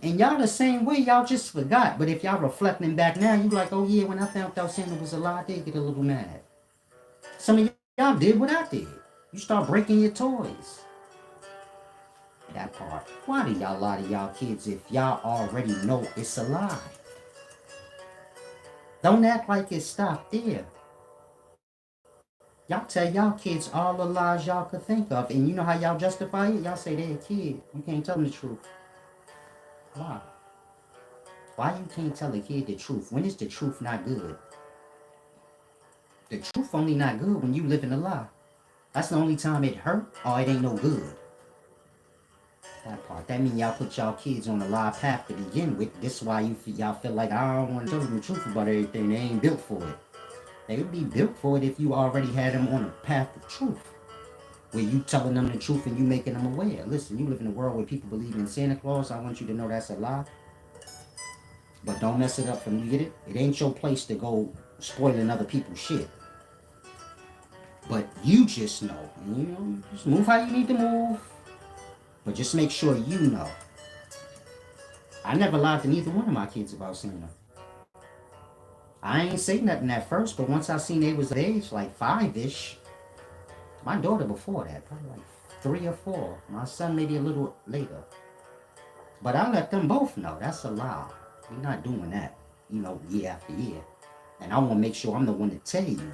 A: And y'all the same way, y'all just forgot. But if y'all reflecting back now, you like, oh yeah, when I found out Santa was a lie, I did get a little mad. Some of y'all did what I did. You start breaking your toys. That part. Why do y'all lie to y'all kids if y'all already know it's a lie? Don't act like it stopped there. Y'all tell y'all kids all the lies y'all could think of. And you know how y'all justify it? Y'all say they're a kid. You can't tell them the truth. Why? Why you can't tell a kid the truth? When is the truth not good? The truth only not good when you live in a lie. That's the only time it hurt or it ain't no good. That part. That mean y'all put y'all kids on a live path to begin with. This is why y'all feel like I don't want to tell them the truth about everything. They ain't built for it. They would be built for it if you already had them on a path of truth. Where you telling them the truth and you making them aware. Listen, you live in a world where people believe in Santa Claus. I want you to know that's a lie. But don't mess it up from you get it. It ain't your place to go spoiling other people's shit. But you just know. You know, just move how you need to move. But just make sure you know. I never lied to neither one of my kids about Santa. I ain't say nothing at first, but once I seen they was age, like 5-ish. My daughter before that, probably like 3 or 4. My son maybe a little later. But I let them both know that's a lie. We're not doing that, you know, year after year. And I want to make sure I'm the one to tell you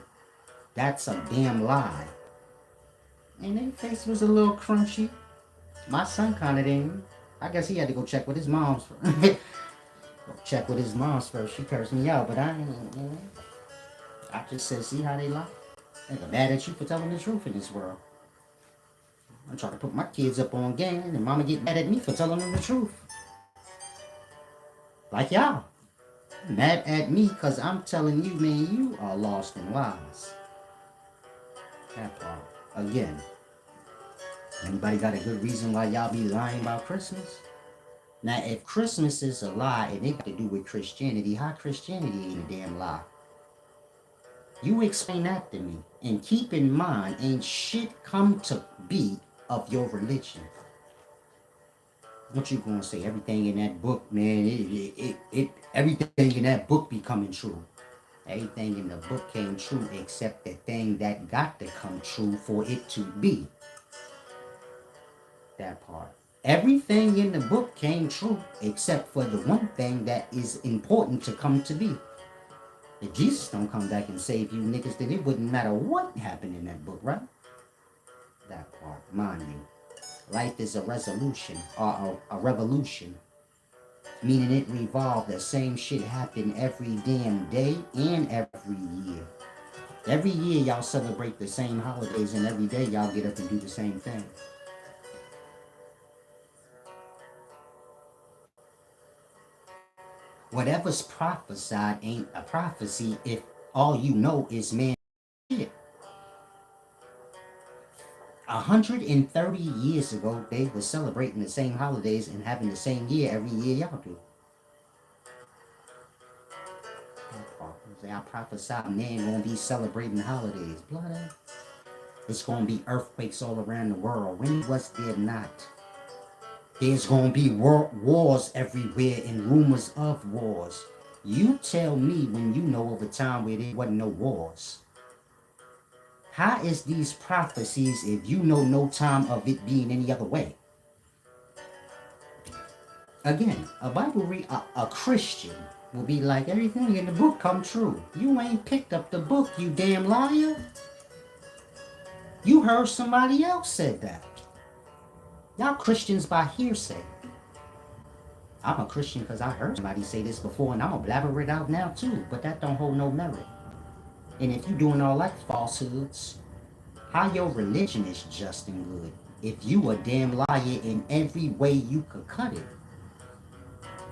A: that's a damn lie. And their face was a little crunchy. My son kind of didn't. I guess he had to go check with his mom's first. Go check with his mom's first. She cursed me out, but I ain't, you know. I just said, see how they lie? They're mad at you for telling the truth in this world. I'm trying to put my kids up on game, and mama get mad at me for telling them the truth. Like y'all. Mad at me because I'm telling you, man, you are lost in lies. That part. Again. Anybody got a good reason why y'all be lying about Christmas? Now, if Christmas is a lie and it got to do with Christianity, how Christianity ain't a damn lie? You explain that to me. And keep in mind, ain't shit come to be of your religion. What you gonna say? Everything in that book, man, everything in that book be coming true. Everything in the book came true except the thing that got to come true for it to be. That part. Everything in the book came true except for the one thing that is important to come to be. If Jesus don't come back and save you niggas, then it wouldn't matter what happened in that book, right? That part, mind you. Life is a resolution or a revolution. Meaning it revolved. The same shit happen every damn day and every year. Every year y'all celebrate the same holidays and every day y'all get up and do the same thing. Whatever's prophesied ain't a prophecy if all you know is man shit. 130 years ago, they were celebrating the same holidays and having the same year every year y'all do. I prophesy man gonna be celebrating holidays. Blood. It's gonna be earthquakes all around the world. When was there not? There's gonna be wars everywhere and rumors of wars. You tell me when you know of a time where there wasn't no wars. How is these prophecies if you know no time of it being any other way? Again, a Bible a Christian will be like, everything in the book come true. You ain't picked up the book, you damn liar. You heard somebody else said that. Y'all Christians by hearsay. I'm a Christian because I heard somebody say this before and I'm going to blabber it out now too, but that don't hold no merit. And if you doing all that falsehoods, how your religion is just and good if you a damn liar in every way you could cut it.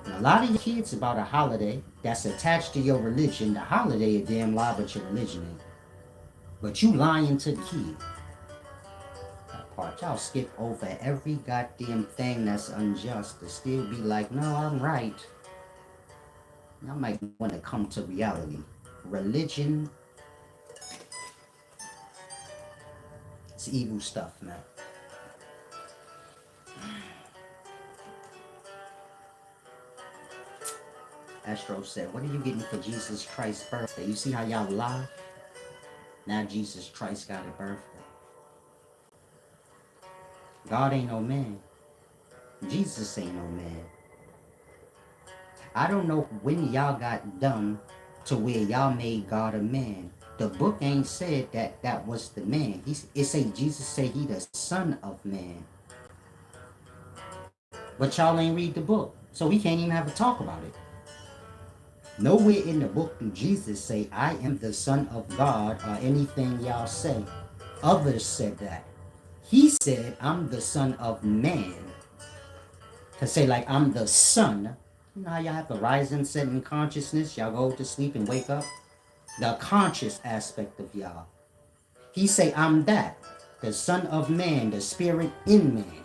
A: And a lot of your kids about a holiday that's attached to your religion, the holiday a damn lie, but your religion ain't. But you lying to the kid. That part, y'all skip over every goddamn thing that's unjust to still be like, no, I'm right. Y'all might want to come to reality. Religion, it's evil stuff, man. Astro said, what are you getting for Jesus Christ's birthday? You see how y'all lie? Now Jesus Christ got a birthday. God ain't no man. Jesus ain't no man. I don't know when y'all got dumb to where y'all made God a man. The book ain't said that that was the man. It say Jesus say he the son of man. But y'all ain't read the book. So we can't even have a talk about it. Nowhere in the book do Jesus say, I am the son of God or anything y'all say. Others said that. He said, I'm the son of man. To say, like, I'm the son. You know how y'all have to rise and set in consciousness? Y'all go to sleep and wake up? The conscious aspect of y'all. He say, I'm that. The son of man, the spirit in man.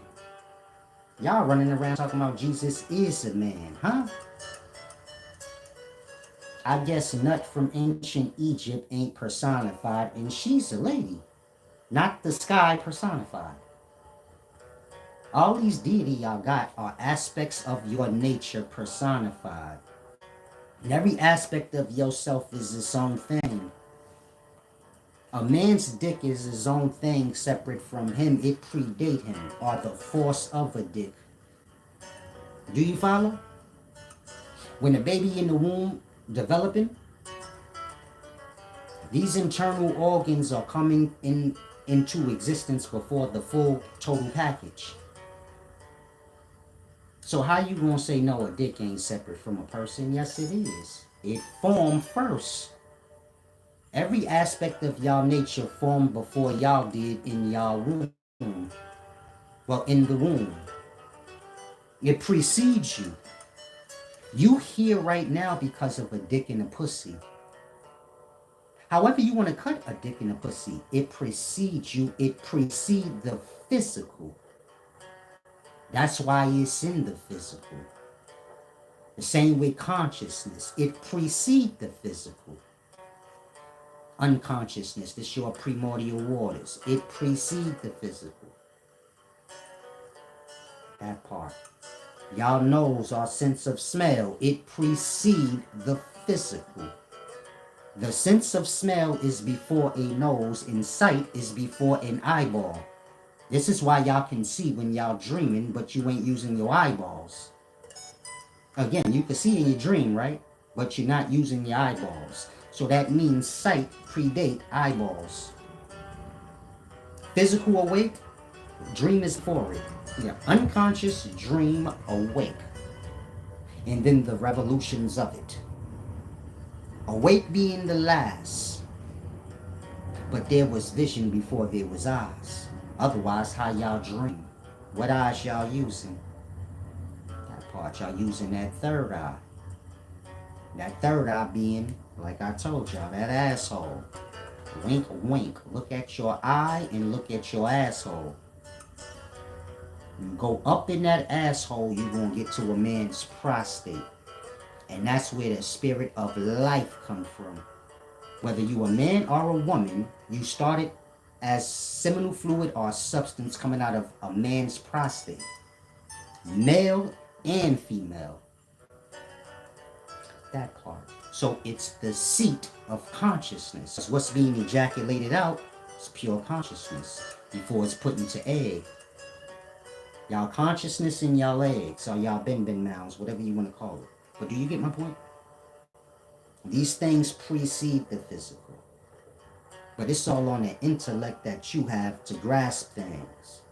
A: Y'all running around talking about Jesus is a man, huh? I guess Nut from ancient Egypt ain't personified, and she's a lady, not the sky personified. All these deity y'all got are aspects of your nature personified. And every aspect of yourself is its own thing. A man's dick is his own thing separate from him. It predate him, or the force of a dick. Do you follow? When a baby in the womb developing, these internal organs are coming into existence before the full total package. So how you gonna say no, a dick ain't separate from a person? Yes, it is. It formed first. Every aspect of y'all nature formed before y'all did in y'all womb. Well, in the womb. It precedes you. You here right now because of a dick and a pussy. However you want to cut a dick and a pussy, it precedes you. It precedes the physical. That's why it's in the physical. The same with consciousness. It precedes the physical. Unconsciousness, this your primordial waters. It precedes the physical. That part. Y'all knows our sense of smell. It precedes the physical. The sense of smell is before a nose, and sight is before an eyeball. This is why y'all can see when y'all dreaming, but you ain't using your eyeballs. Again, you can see in your dream, right? But you're not using your eyeballs. So that means sight predate eyeballs. Physical awake, dream is for it. Yeah, unconscious, dream, awake. And then the revolutions of it. Awake being the last. But there was vision before there was eyes. Otherwise, how y'all dream? What eyes y'all using? That part, y'all using that third eye. That third eye being, like I told y'all, that asshole. Wink, wink. Look at your eye and look at your asshole. You go up in that asshole, you're going to get to a man's prostate. And that's where the spirit of life comes from. Whether you a man or a woman, you started as seminal fluid or substance coming out of a man's prostate. Male and female. That part. So it's the seat of consciousness. What's being ejaculated out is pure consciousness before it's put into egg. Y'all consciousness in y'all eggs, or y'all bin mounds, whatever you want to call it. But do you get my point? These things precede the physical. But it's all on the intellect that you have to grasp things.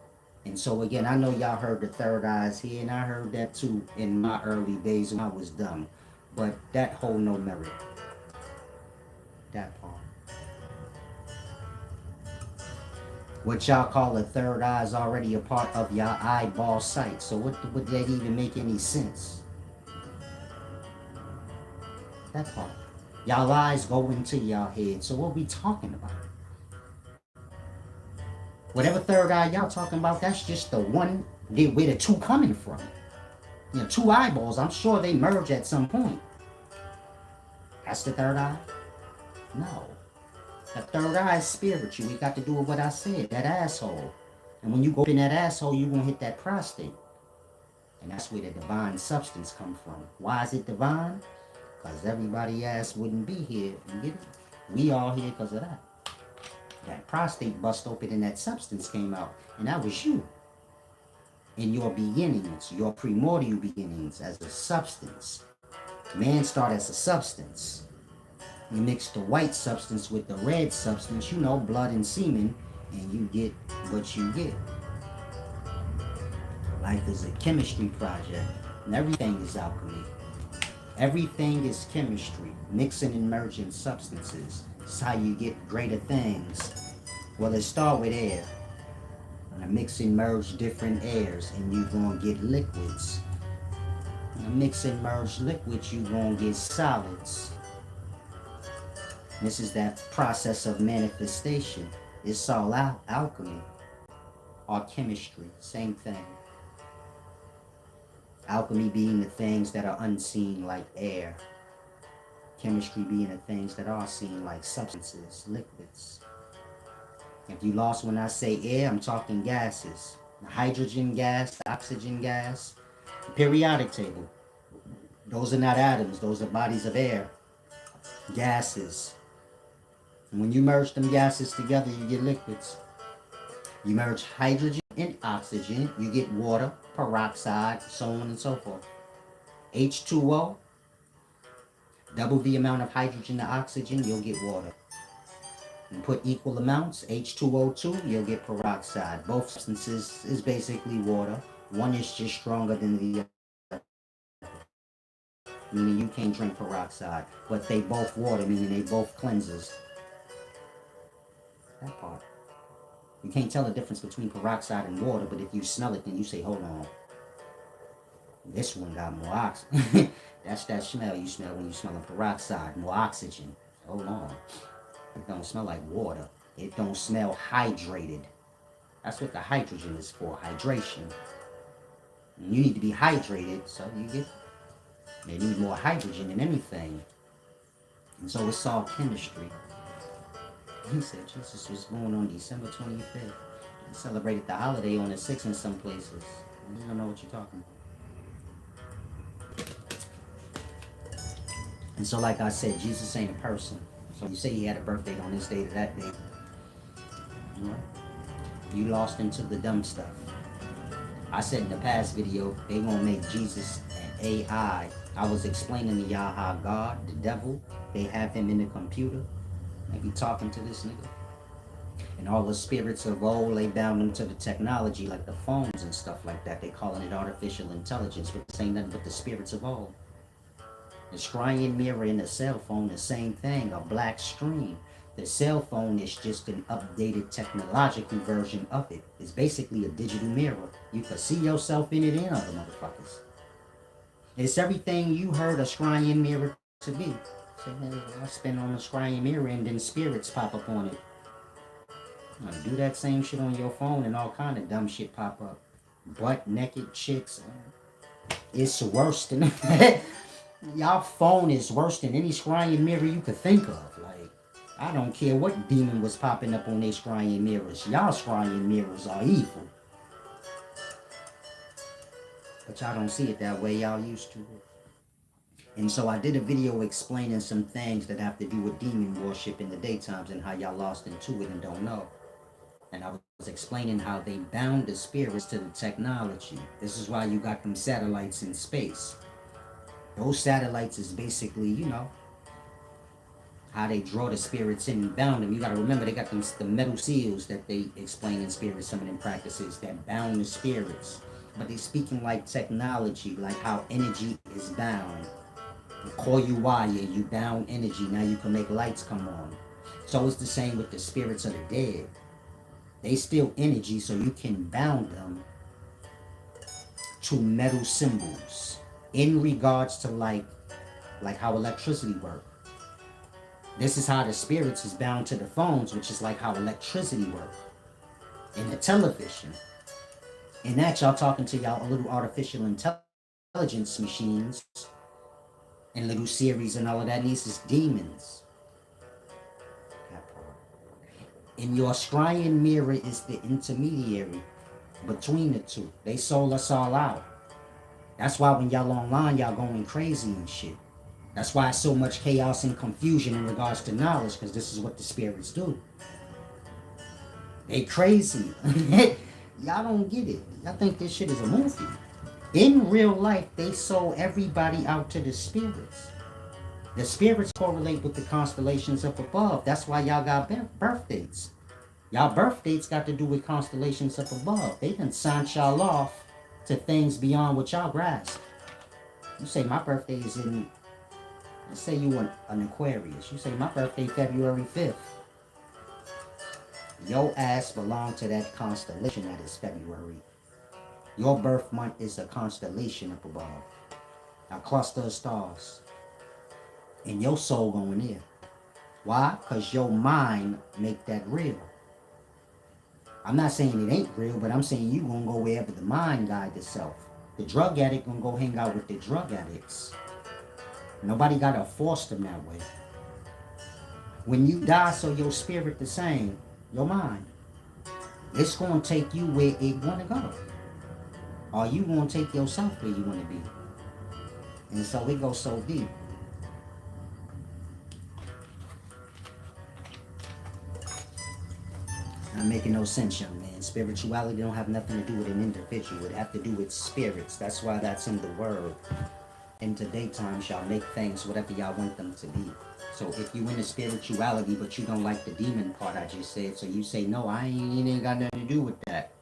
A: And so again, I know y'all heard the third eyes here, and I heard that too in my early days when I was dumb. But that hold no merit. That part. What y'all call a third eye is already a part of y'all eyeball sight. So would that even make any sense? That part. Y'all eyes go into y'all head. So what we talking about? Whatever third eye y'all talking about, that's just the one where the two coming from. You know, two eyeballs, I'm sure they merge at some point. That's the third eye? No. The third eye is spiritual. It got to do with what I said, that asshole. And when you go in that asshole, you're going to hit that prostate. And that's where the divine substance comes from. Why is it divine? Because everybody ass wouldn't be here. You get it? We all here because of that. That prostate bust open and that substance came out. And that was you. In your beginnings, your primordial beginnings as a substance. Man started as a substance. You mix the white substance with the red substance, you know, blood and semen, and you get what you get. Life is a chemistry project, and everything is alchemy. Everything is chemistry, mixing and merging substances. It's how you get greater things. Well, let's start with air. Gonna mix and merge different airs, and you gonna get liquids. Gonna mix and merge liquids, you gonna get solids. This is that process of manifestation. It's all alchemy or chemistry, same thing. Alchemy being the things that are unseen like air. Chemistry being the things that are seen like substances, liquids. If you lost when I say air, I'm talking gases. The hydrogen gas, the oxygen gas, the periodic table. Those are not atoms, those are bodies of air. Gases. And when you merge them gases together, you get liquids. You merge hydrogen and oxygen, you get water, peroxide, so on and so forth. H2O, double the amount of hydrogen to oxygen, you'll get water. And put equal amounts, H2O2, you'll get peroxide. Both substances is basically water. One is just stronger than the other. Meaning you can't drink peroxide. But they both water, meaning they both cleanses. That part. You can't tell the difference between peroxide and water, but if you smell it, then you say, hold on. This one got more oxygen. That's that smell you smell when you smell a peroxide, more oxygen. Hold on. It don't smell like water. It don't smell hydrated. That's what the hydrogen is for, hydration. And you need to be hydrated, so they need more hydrogen than anything. And so it's all chemistry. He said Jesus was born on December 25th. They celebrated the holiday on the 6th in some places. You don't know what you're talking about. And so like I said, Jesus ain't a person. So you say he had a birthday on this day to that day. You lost into the dumb stuff. I said in the past video, they gonna make Jesus an AI. I was explaining to y'all how God, the devil, they have him in the computer. They be talking to this nigga. And all the spirits of old, they bound them to the technology like the phones and stuff like that. They calling it artificial intelligence, but this ain't nothing but the spirits of old. The scrying mirror in the cell phone, the same thing, a black screen. The cell phone is just an updated technological version of it. It's basically a digital mirror. You can see yourself in it and other motherfuckers. It's everything you heard a scrying mirror to be. So, I spin on the scrying mirror and then spirits pop up on it. Do that same shit on your phone and all kind of dumb shit pop up. Butt naked chicks. It's worse than y'all phone is worse than any scrying mirror you could think of. Like, I don't care what demon was popping up on their scrying mirrors. Y'all scrying mirrors are evil. But y'all don't see it that way. Y'all used to it. And so I did a video explaining some things that have to do with demon worship in the daytimes and how y'all lost into it and don't know. And I was explaining how they bound the spirits to the technology. This is why you got them satellites in space. Those satellites is basically, how they draw the spirits in and bound them. You got to remember, they got the metal seals that they explain in spirit summoning practices that bound the spirits. But they speaking like technology, like how energy is bound. You call you wire, you bound energy, now you can make lights come on. So it's the same with the spirits of the dead. They still energy, so you can bound them to metal symbols in regards to like how electricity works. This is how the spirits is bound to the phones, which is like how electricity works. And the television. And that y'all talking to y'all little artificial intelligence machines and little series and all of that needs is demons. And your scrying mirror is the intermediary between the two. They sold us all out. That's why when y'all online, y'all going crazy and shit. That's why it's so much chaos and confusion in regards to knowledge, because this is what the spirits do. They crazy. Y'all don't get it. Y'all think this shit is a movie. In real life, they sold everybody out to the spirits. The spirits correlate with the constellations up above. That's why y'all got birth dates. Y'all birth dates got to do with constellations up above. They done signed y'all off to things beyond what y'all grasp. You say my birthday is in, let's say you want an Aquarius. You say my birthday February 5th. Your ass belong to that constellation that is February. Your birth month is a constellation up above, a cluster of stars, and your soul going there. Why? Because your mind make that real. I'm not saying it ain't real, but I'm saying you gonna go wherever the mind guides itself. The drug addict gonna go hang out with the drug addicts. Nobody gotta force them that way. When you die, so your spirit the same, your mind, it's gonna take you where it wanna go. Or you gonna take yourself where you wanna be. And so it goes so deep. Not making no sense, young man. Spirituality don't have nothing to do with an individual. It have to do with spirits. That's why that's in the word. In the daytime shall make things whatever y'all want them to be. So if you into spirituality, but you don't like the demon part I just said, so you say, no, I ain't got nothing to do with that.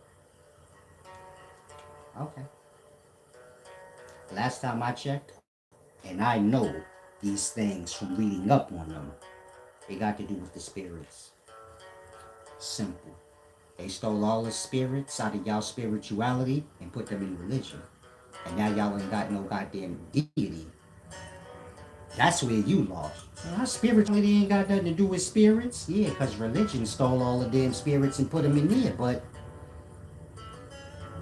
A: Okay. Last time I checked, and I know these things from reading up on them, they got to do with the spirits. Simple. They stole all the spirits out of y'all spirituality and put them in religion. And now y'all ain't got no goddamn deity. That's where you lost. Our spirituality ain't got nothing to do with spirits. Yeah, because religion stole all the damn spirits and put them in there. But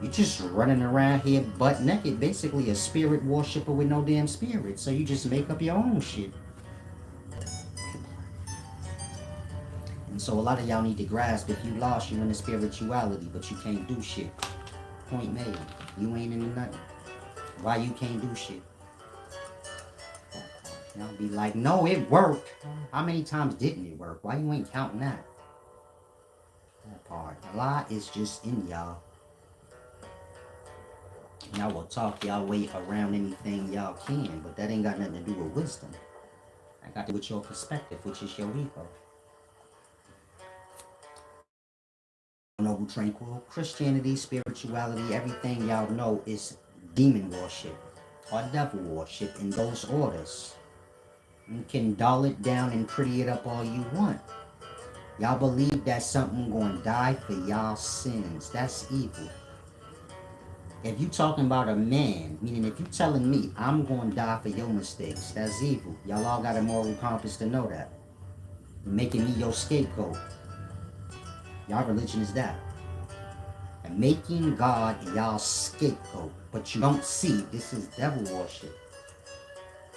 A: you just running around here butt naked, basically a spirit worshiper with no damn spirit. So you just make up your own shit. And so a lot of y'all need to grasp, if you lost, you in the spirituality, but you can't do shit. Point made. You ain't into nothing. Why you can't do shit? Y'all be like, no, it worked. How many times didn't it work? Why you ain't counting that? That part. A lot is just in y'all. Y'all will talk y'all way around anything y'all can, but that ain't got nothing to do with wisdom. That got to do with your perspective, which is your ego. Noble, tranquil, Christianity, spirituality, everything y'all know is demon worship or devil worship in those orders. You can dull it down and pretty it up all you want. Y'all believe that something gonna die for y'all sins. That's evil. If you talking about a man, meaning if you telling me I'm gonna die for your mistakes, that's evil. Y'all all got a moral compass to know that. You're making me your scapegoat. Y'all religion is that. And making God y'all scapegoat. But you don't see this is devil worship.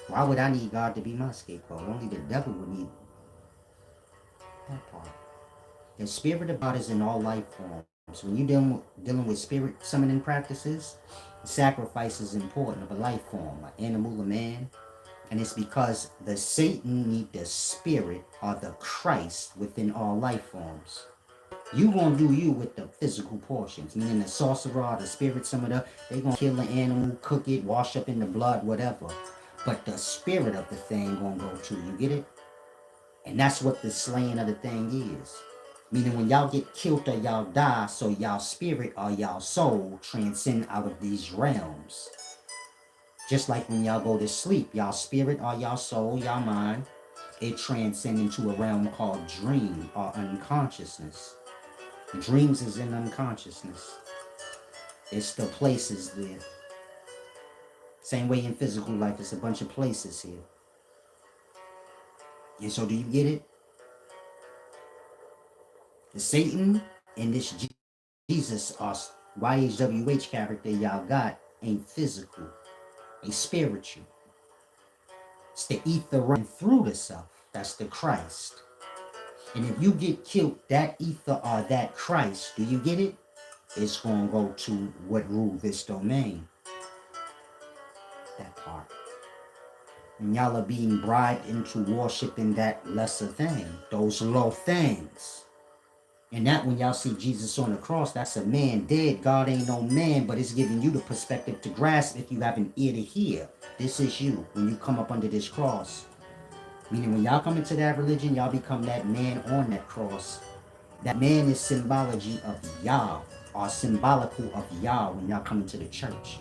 A: Why would I need God to be my scapegoat? Only the devil would need that part. The spirit of God is in all life forms. When you're dealing with spirit summoning practices, sacrifice is important of a life form, an animal, a man. And it's because the Satan need the spirit or the Christ within all life forms. You gonna do you with the physical portions, meaning the sorcerer or the spirit summoner, they gonna kill the animal, cook it, wash up in the blood, whatever. But the spirit of the thing gonna go to, you get it? And that's what the slaying of the thing is. Meaning when y'all get killed or y'all die, so y'all spirit or y'all soul transcend out of these realms. Just like when y'all go to sleep, y'all spirit or y'all soul, y'all mind, it transcends into a realm called dream or unconsciousness. Dreams is in unconsciousness. It's the places there. Same way in physical life, it's a bunch of places here. And so do you get it? The Satan and this Jesus or YHWH character y'all got ain't physical. They spiritual. It's the ether running through the self. That's the Christ. And if you get killed, that ether or that Christ, do you get it? It's going to go to what rule this domain. That part. And y'all are being bribed into worshiping that lesser thing, those low things. And that when y'all see Jesus on the cross, that's a man dead. God ain't no man, but it's giving you the perspective to grasp if you have an ear to hear. This is you when you come up under this cross. Meaning when y'all come into that religion, y'all become that man on that cross. That man is symbology of Yah, or symbolical of Yah when y'all come into the church.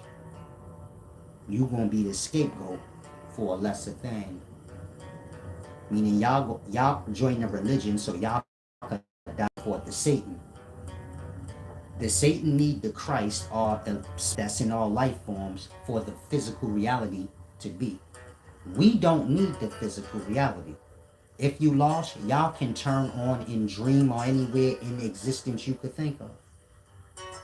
A: You gonna be the scapegoat for a lesser thing. Meaning y'all join the religion so y'all could die forth, the Satan. The Satan need the Christ or the that's in all life forms for the physical reality to be. We don't need the physical reality. If you lost, y'all can turn on in dream or anywhere in existence you could think of.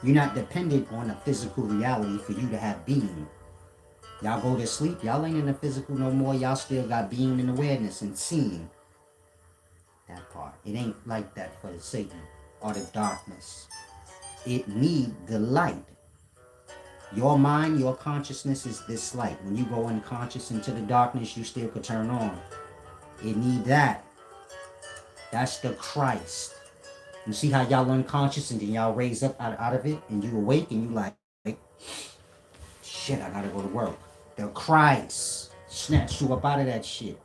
A: You're not dependent on a physical reality for you to have being. Y'all go to sleep, y'all ain't in the physical no more. Y'all still got being and awareness and seeing. That part. It ain't like that for the Satan or the darkness. It need the light. Your mind, your consciousness is this light. When you go unconscious into the darkness, you still could turn on. It need that. That's the Christ. You see how y'all unconscious and then y'all raise up out of it and you awake and you like, shit, I gotta go to work. The Christ snatched you up out of that shit.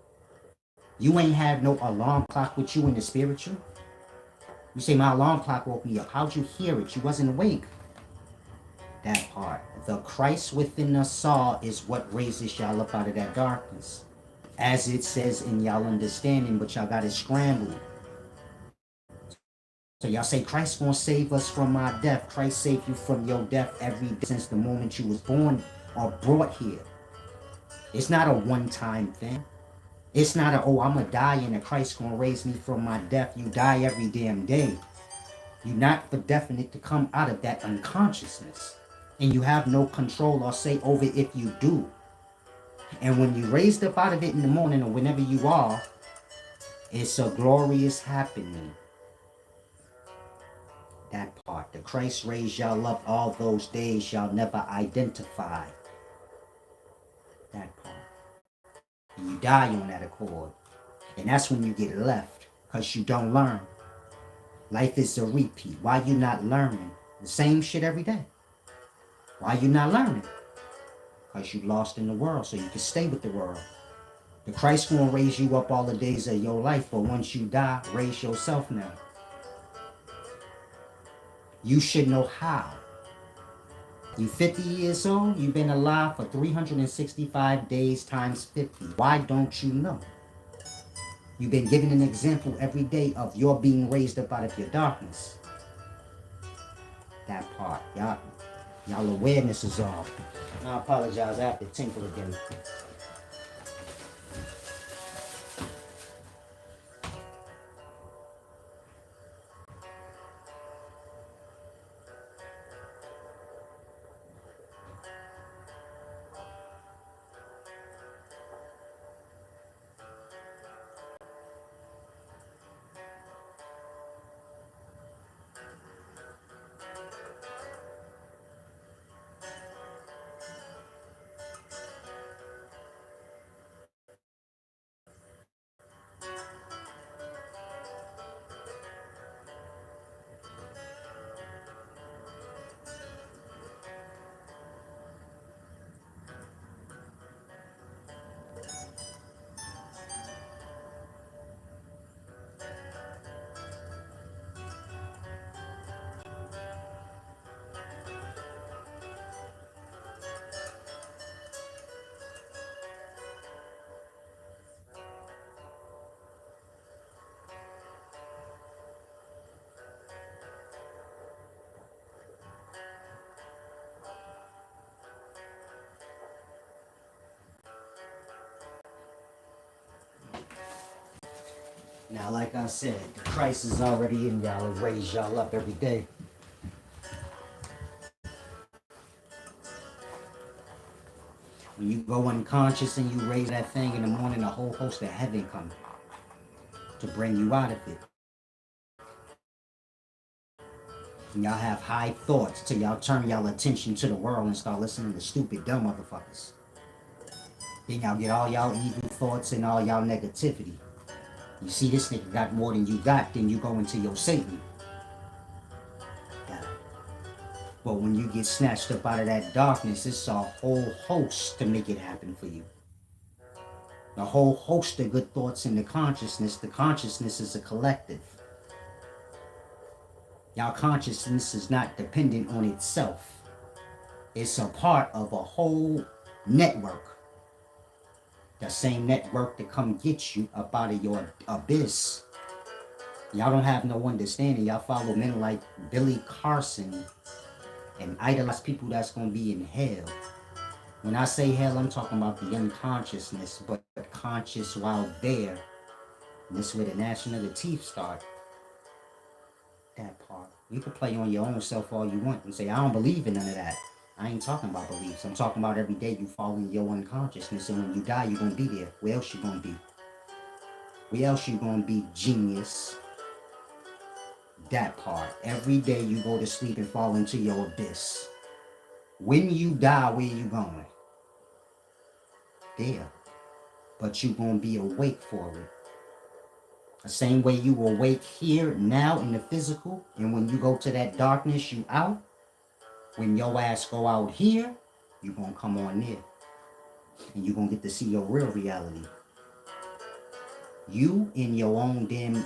A: You ain't have no alarm clock with you in the spiritual. You say my alarm clock woke me up. How'd you hear it? You wasn't awake. That part. The Christ within us saw is what raises y'all up out of that darkness. As it says in y'all understanding, but y'all got it scrambled. So y'all say Christ gonna save us from our death. Christ saved you from your death every day since the moment you was born or brought here. It's not a one-time thing. It's not a, oh, I'm gonna die and Christ gonna raise me from my death. You die every damn day. You're not for definite to come out of that unconsciousness. And you have no control or say over if you do. And when you raised up out of it in the morning or whenever you are, it's a glorious happening. That part. The Christ raised y'all up all those days y'all never identified. That part. And you die on that accord. And that's when you get left. Because you don't learn. Life is a repeat. Why you not learning? The same shit every day. Why you not learning? Because you lost in the world so you can stay with the world. The Christ gonna raise you up all the days of your life, but once you die, raise yourself now. You should know how. You 50 years old, you've been alive for 365 days times 50. Why don't you know? You've been given an example every day of your being raised up out of your darkness. That part, y'all awareness is off. I apologize, I have to tinkle again. Now, like I said, the Christ is already in y'all and raise y'all up every day. When you go unconscious and you raise that thing in the morning, a whole host of heaven comes to bring you out of it. And y'all have high thoughts till y'all turn y'all attention to the world and start listening to stupid, dumb motherfuckers. Then y'all get all y'all evil thoughts and all y'all negativity. You see this nigga got more than you got, then you go into your Satan. Yeah. But when you get snatched up out of that darkness, it's a whole host to make it happen for you. A whole host of good thoughts in the consciousness. The consciousness is a collective. Y'all consciousness is not dependent on itself. It's a part of a whole network. The same network to come get you up out of your abyss. Y'all don't have no understanding. Y'all follow men like Billy Carson and idolize people that's going to be in hell. When I say hell, I'm talking about the unconsciousness, but conscious while there. And this is where the gnashing of the teeth start. That part. You can play on your own self all you want and say, I don't believe in none of that. I ain't talking about beliefs. I'm talking about every day you fall in your unconsciousness, and when you die, you're going to be there. Where else you going to be? Where else you going to be, genius? That part. Every day you go to sleep and fall into your abyss. When you die, where you going? There. But you going to be awake for it. The same way you awake here now in the physical, and when you go to that darkness, you out. When your ass go out here, you going to come on there. And you going to get to see your real reality. You in your own damn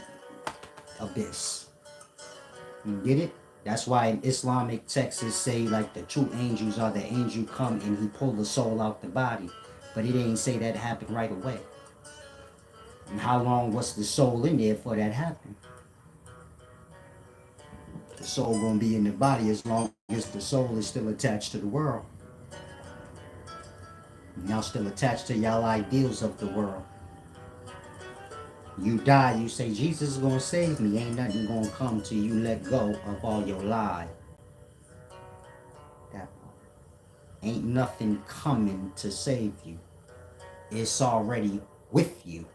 A: abyss. You get it? That's why in Islamic texts say like the two angels are the angel come and he pull the soul out the body. But it ain't say that happened right away. And how long was the soul in there for that happen? The soul gonna be in the body as long as the soul is still attached to the world. Y'all still attached to y'all ideals of the world. You die, you say, Jesus is gonna save me. Ain't nothing gonna come till you let go of all your lies. That ain't nothing coming to save you. It's already with you.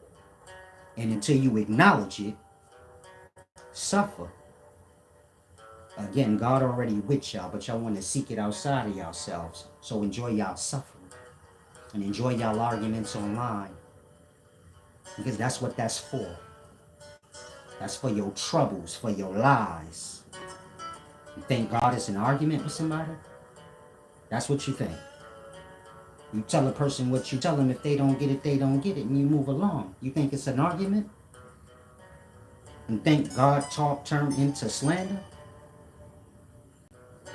A: And until you acknowledge it, suffer. Again, God already with y'all, but y'all want to seek it outside of yourselves. So enjoy y'all suffering. And enjoy y'all arguments online. Because that's what that's for. That's for your troubles, for your lies. You think God is an argument with somebody? That's what you think. You tell a person what you tell them. If they don't get it, they don't get it, and you move along. You think it's an argument? And think God talk turn into slander?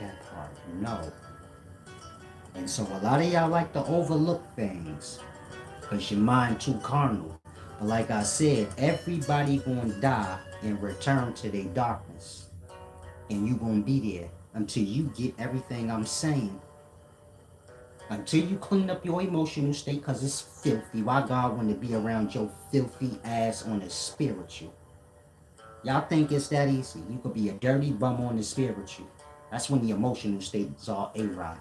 A: That part, no. And so a lot of y'all like to overlook things because your mind too carnal. But like I said, everybody gonna die and return to their darkness. And you gonna be there until you get everything I'm saying. Until you clean up your emotional state, because it's filthy. Why God want to be around your filthy ass on the spiritual? Y'all think it's that easy? You could be a dirty bum on the spiritual. That's when the emotional state is all A-Rod.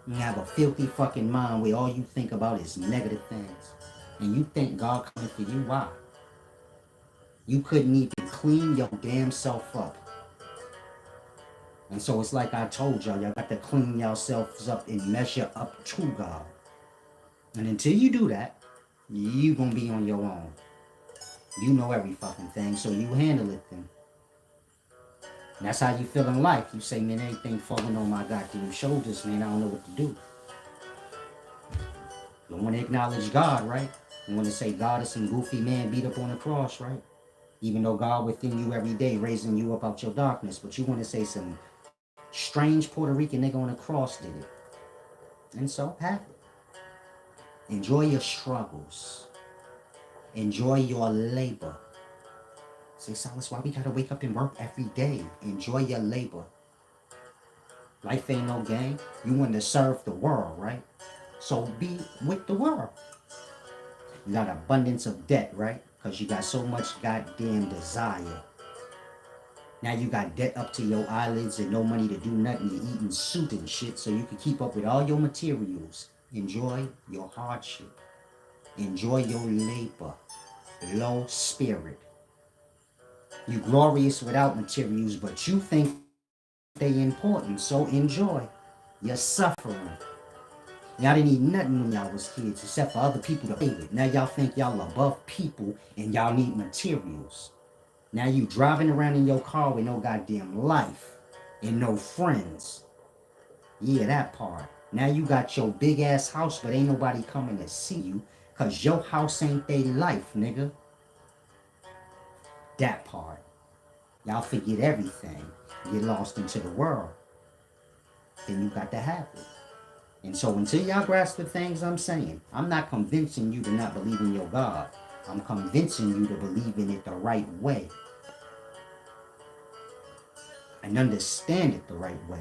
A: You have a filthy fucking mind where all you think about is negative things. And you think God coming for you? Why? You couldn't even clean your damn self up. And so it's like I told y'all got to clean yourselves up and measure up to God. And until you do that, you gonna be on your own. You know every fucking thing, so you handle it then. And that's how you feel in life. You say, man, everything falling on my goddamn shoulders, man, I don't know what to do. You want to acknowledge God, right? You want to say God is some goofy man beat up on the cross, right? Even though God within you every day raising you up out your darkness. But you want to say some strange Puerto Rican nigga on the cross did it. And so, have it. Enjoy your struggles. Enjoy your labor. Say, Silas, why we gotta wake up and work every day? Enjoy your labor. Life ain't no game. You want to serve the world, right? So be with the world. You got abundance of debt, right? Because you got so much goddamn desire. Now you got debt up to your eyelids and no money to do nothing. You're eating soup and shit so you can keep up with all your materials. Enjoy your hardship. Enjoy your labor. Low spirit. You glorious without materials, but you think they important, so enjoy. You're suffering. Y'all didn't need nothing when y'all was kids except for other people to play with. Now y'all think y'all above people and y'all need materials. Now you driving around in your car with no goddamn life and no friends. Yeah, that part. Now you got your big ass house, but ain't nobody coming to see you because your house ain't they life, nigga. That part. Y'all forget everything. Get lost into the world. Then you got to have it. And so until y'all grasp the things I'm saying, I'm not convincing you to not believe in your God. I'm convincing you to believe in it the right way. and understand it the right way.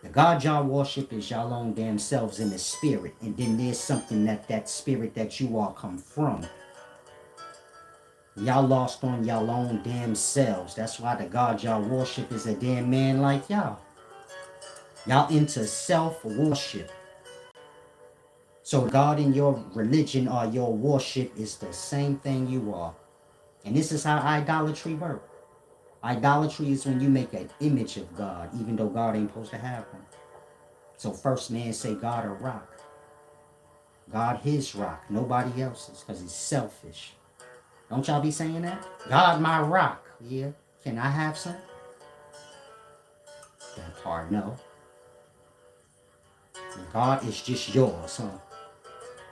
A: The God y'all worship is y'all own damn selves in the spirit. And then there's something that spirit that you all come from. Y'all lost on y'all own damn selves. That's why the God y'all worship is a damn man like y'all. Y'all into self-worship. So God in your religion or your worship is the same thing you are. And this is how idolatry works. Idolatry is when you make an image of God, even though God ain't supposed to have one. So first man say God a rock. God his rock, nobody else's, because he's selfish. Don't y'all be saying that? God my rock. Yeah. Can I have some? That part, no. God is just yours, huh?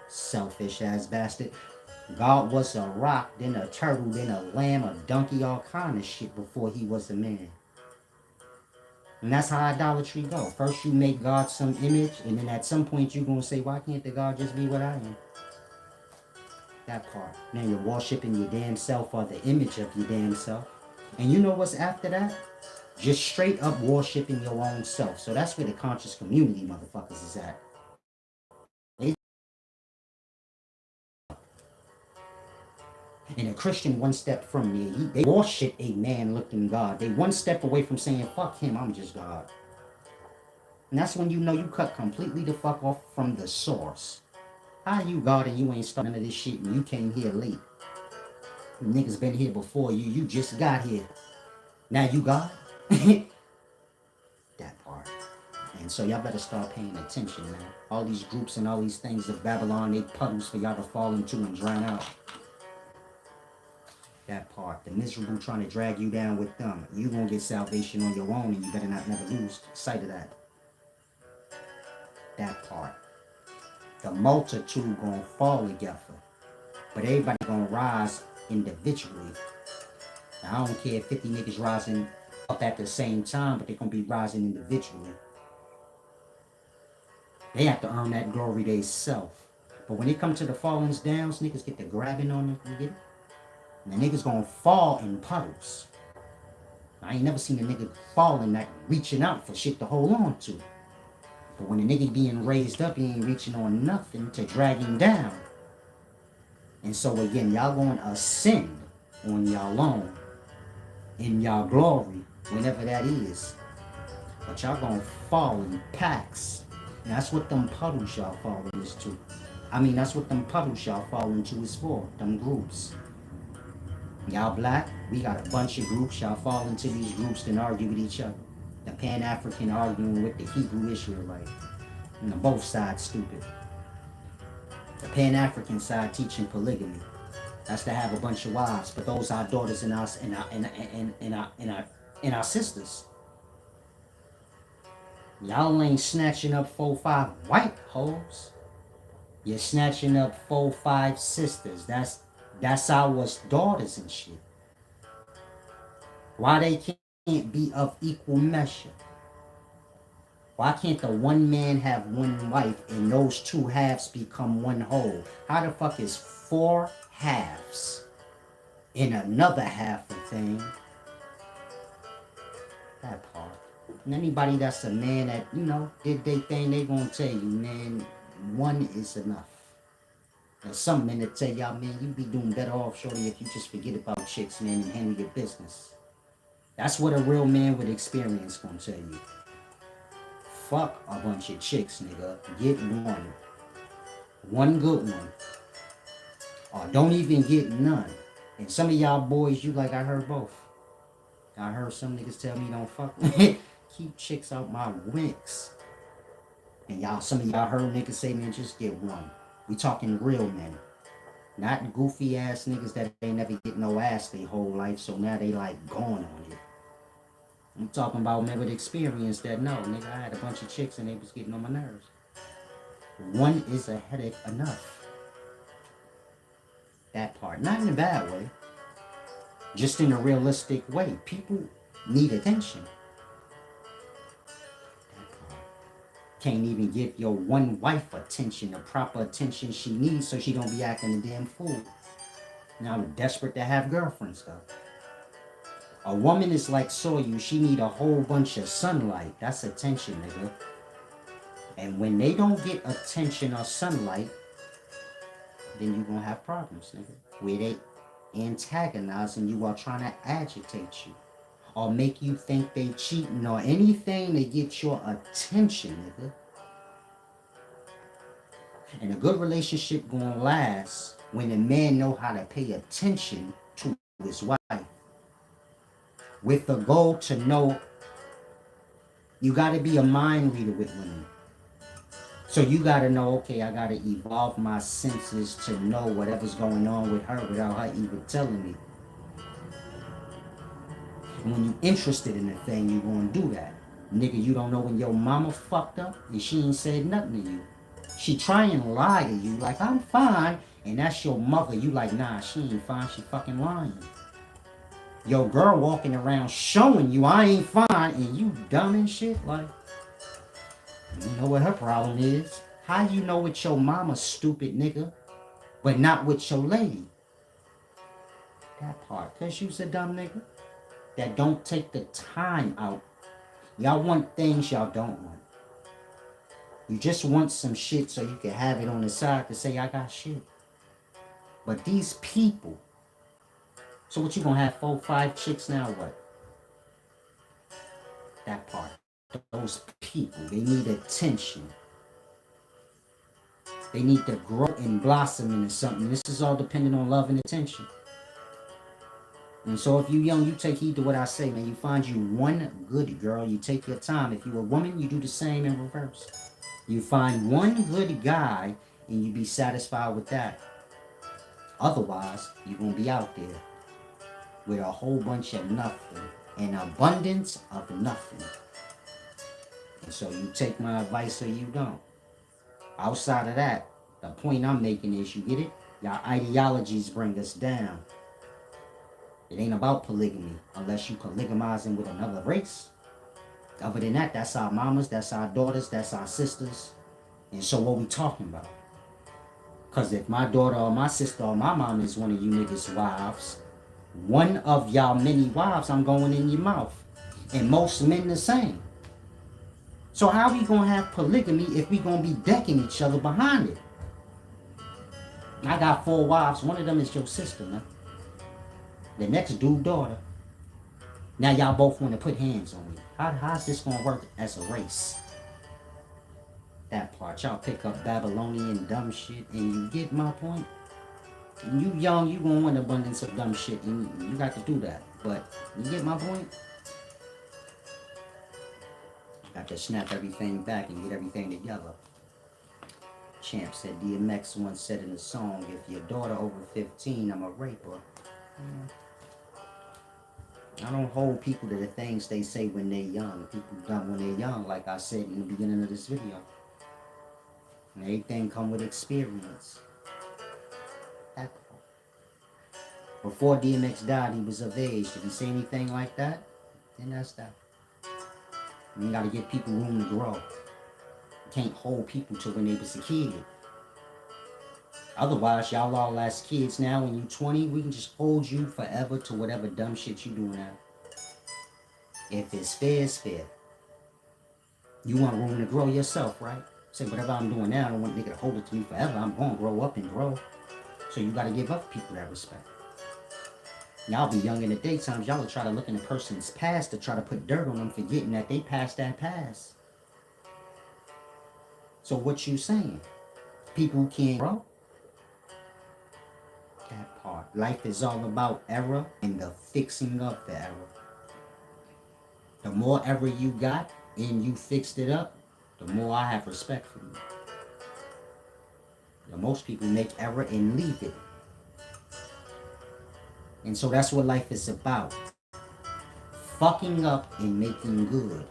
A: Selfish ass bastard. God was a rock, then a turtle, then a lamb, a donkey, all kind of shit before he was a man. And that's how idolatry go. First you make God some image, and then at some point you're going to say, why can't the God just be what I am? That part. Now you're worshiping your damn self or the image of your damn self. And you know what's after that? Just straight up worshiping your own self. So that's where the conscious community motherfuckers is at. And a Christian one step from there, they worship a man-looking God. They one step away from saying, fuck him, I'm just God. And that's when you know you cut completely the fuck off from the source. How you God and you ain't starting none of this shit and you came here late? Niggas been here before you. You just got here. Now you God? That part. And so y'all better start paying attention, man. All these groups and all these things of Babylon, they puddles for y'all to fall into and drown out. That part. The miserable trying to drag you down with them. You gonna get salvation on your own and you better not never lose sight of that. That part. The multitude gonna fall together. But everybody gonna rise individually. Now, I don't care if 50 niggas rising up at the same time, but they're gonna be rising individually. They have to earn that glory they self. But when it comes to the fallings downs, niggas get the grabbing on them. You get it? And the niggas gonna fall in puddles. I ain't never seen a nigga falling, like reaching out for shit to hold on to. But when a nigga being raised up, he ain't reaching on nothing to drag him down. And so again, y'all gonna ascend on y'all own in y'all glory, whenever that is. But y'all gonna fall in packs. And that's what them puddles y'all fall into. That's what them puddles y'all fall into is for, them groups. Y'all black, we got a bunch of groups. Y'all fall into these groups and argue with each other. The Pan-African arguing with the Hebrew Israelite. And on both sides stupid. The Pan-African side teaching polygamy. That's to have a bunch of wives, but those are our daughters and our sisters. Y'all ain't snatching up 4-5 white hoes. You're snatching up 4-5 sisters. That's our daughters and shit. Why they can't be of equal measure? Why can't the one man have one wife and those two halves become one whole? How the fuck is 4 halves in another half of thing? That part. And anybody that's a man that, did they thing, they gonna tell you, man, one is enough. And some men that tell y'all, man, you be doing better off, shorty, if you just forget about chicks, man, and handle your business. That's what a real man with experience gonna tell you. Fuck a bunch of chicks, nigga. Get one. One good one. Or don't even get none. And some of y'all boys, you like, I heard both. I heard some niggas tell me don't fuck with me. Keep chicks out my winks. And some of y'all heard niggas say, man, just get one. We talking real men. Not goofy ass niggas that ain't never get no ass their whole life, so now they like going on it. I'm talking about men with experience that no, nigga, I had a bunch of chicks and they was getting on my nerves. One is a headache enough. That part. Not in a bad way. Just in a realistic way. People need attention. That part. Can't even give your one wife attention, the proper attention she needs, so she don't be acting a damn fool. Now I'm desperate to have girlfriends though. A woman is like soil. She need a whole bunch of sunlight. That's attention, nigga. And when they don't get attention or sunlight, then you're going to have problems, nigga. Where they antagonizing you or trying to agitate you. Or make you think they cheating or anything to get your attention, nigga. And a good relationship gonna last when the man know how to pay attention to his wife. With the goal to know, you gotta be a mind reader with women. So you gotta know, okay, I gotta evolve my senses to know whatever's going on with her without her even telling me. And when you're interested in a thing, you're gonna do that. Nigga, you don't know when your mama fucked up and she ain't said nothing to you. She try and lie to you like, I'm fine, and that's your mother. You like, nah, she ain't fine, she fucking lying. Your girl walking around showing you I ain't fine, and you dumb and shit, like, you know what her problem is. How you know with your mama, stupid nigga, but not with your lady? That part, cause you's a dumb nigga that don't take the time out. Y'all want things y'all don't want. You just want some shit so you can have it on the side to say, I got shit. But these people, so what you gonna have 4, 5 chicks now, what? That part. Those people, they need attention. They need to grow and blossom into something. This is all dependent on love and attention. And so if you young, you take heed to what I say, man. You find you one good girl, you take your time. If you're a woman, you do the same in reverse. You find one good guy and you be satisfied with that. Otherwise, you're going to be out there with a whole bunch of nothing, an abundance of nothing. And so you take my advice or you don't. Outside of that, the point I'm making is, you get it? Y'all ideologies bring us down. It ain't about polygamy unless you polygamizing with another race. Other than that, that's our mamas, that's our daughters, that's our sisters. And so what we talking about? Because if my daughter or my sister or my mom is one of you niggas' wives, one of y'all many wives, I'm going in your mouth. And most men the same. So how we going to have polygamy if we going to be decking each other behind it? I got 4 wives. One of them is your sister, man. The next dude daughter. Now y'all both want to put hands on me. How's this going to work as a race? That part. Y'all pick up Babylonian dumb shit, and you get my point? And you young, you gonna want abundance of dumb shit, and you got to do that. But you get my point? Got to snap everything back and get everything together. Champ said, DMX once said in a song, if your daughter over 15, I'm a raper. I don't hold people to the things they say when they're young. People dumb when they're young, like I said in the beginning of this video. And everything come with experience. Before DMX died, he was of age. Did he say anything like that? Then that's that. You gotta give people room to grow. You can't hold people to when they was a kid. Otherwise, y'all all as kids now, when you 20, we can just hold you forever to whatever dumb shit you doing now. If it's fair, it's fair. You want room to grow yourself, right? Say, whatever I'm doing now, I don't want nigga to hold it to me forever. I'm gonna grow up and grow. So you gotta give other people that respect. Y'all be young in the daytime, y'all will try to look in a person's past to try to put dirt on them, forgetting that they passed that past. So what you saying? People can't grow? That part. Life is all about error and the fixing of the error. The more error you got and you fixed it up, the more I have respect for you. Now, most people make error and leave it. And so that's what life is about. Fucking up and making good.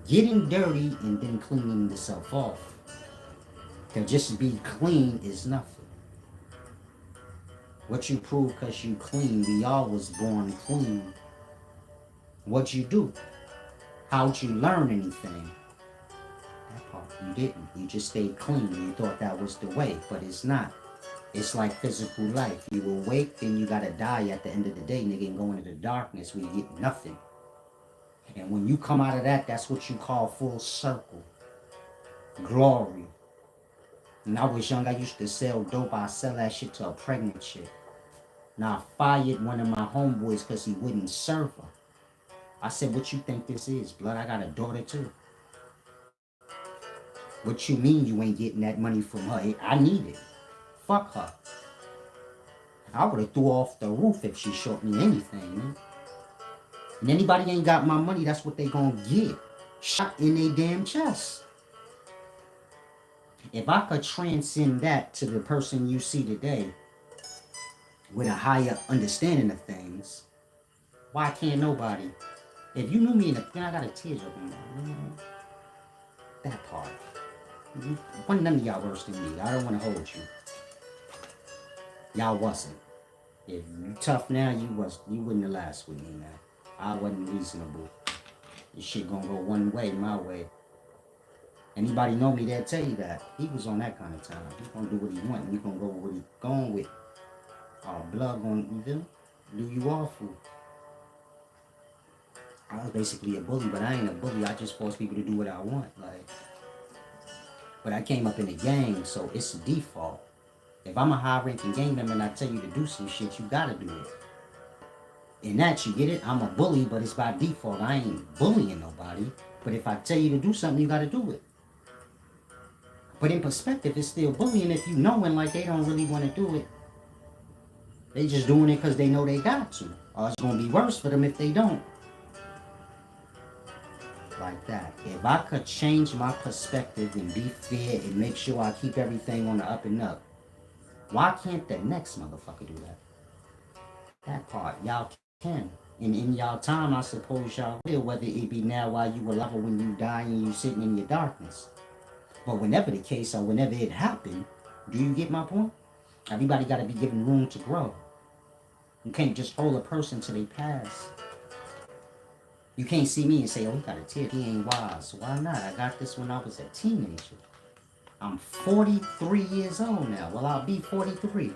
A: Getting dirty and then cleaning yourself off. To just be clean is nothing. What you prove because you clean, we all was born clean. What'd you do? How'd you learn anything? That part, you didn't. You just stayed clean. You thought that was the way, but it's not. It's like physical life. You awake, then you gotta die at the end of the day, nigga, and go into the darkness where you get nothing. And when you come out of that, that's what you call full circle. Glory. When I was young, I used to sell dope. I sell that shit to a pregnant chick. Now I fired one of my homeboys because he wouldn't serve her. I said, what you think this is, blood? I got a daughter too. What you mean you ain't getting that money from her? I need it. Fuck her. I would have threw off the roof if she showed me anything, man. And anybody ain't got my money, that's what they gonna get. Shot in their damn chest. If I could transcend that to the person you see today with a higher understanding of things, why can't nobody? If you knew me in the, I got a tear up in that part. One none of y'all worse than me. I don't want to hold you. Y'all wasn't. If you tough now, you wouldn't have last with me, man. I wasn't reasonable. This shit gonna go one way, my way. Anybody know me, they'll tell you that. He was on that kind of time. He gonna do what he want. We gonna go with what he going with. Our blood gonna, do you awful. I was basically a bully, but I ain't a bully. I just force people to do what I want. Like, but I came up in a gang, so it's a default. If I'm a high-ranking gang member and I tell you to do some shit, you gotta do it. In that, you get it? I'm a bully, but it's by default. I ain't bullying nobody. But if I tell you to do something, you gotta do it. But in perspective, it's still bullying if you knowing like they don't really want to do it. They just doing it because they know they got to. Or it's gonna be worse for them if they don't. Like that. If I could change my perspective and be fair and make sure I keep everything on the up and up, why can't the next motherfucker do that? That part, y'all can. And in y'all time, I suppose y'all will, whether it be now while you alive or when you die and you sitting in your darkness. But whenever the case or whenever it happened, do you get my point? Everybody got to be given room to grow. You can't just hold a person till they pass. You can't see me and say, oh, he got a tip. He ain't wise. Why not? I got this when I was a teenager. I'm 43 years old now. Well, I'll be 43.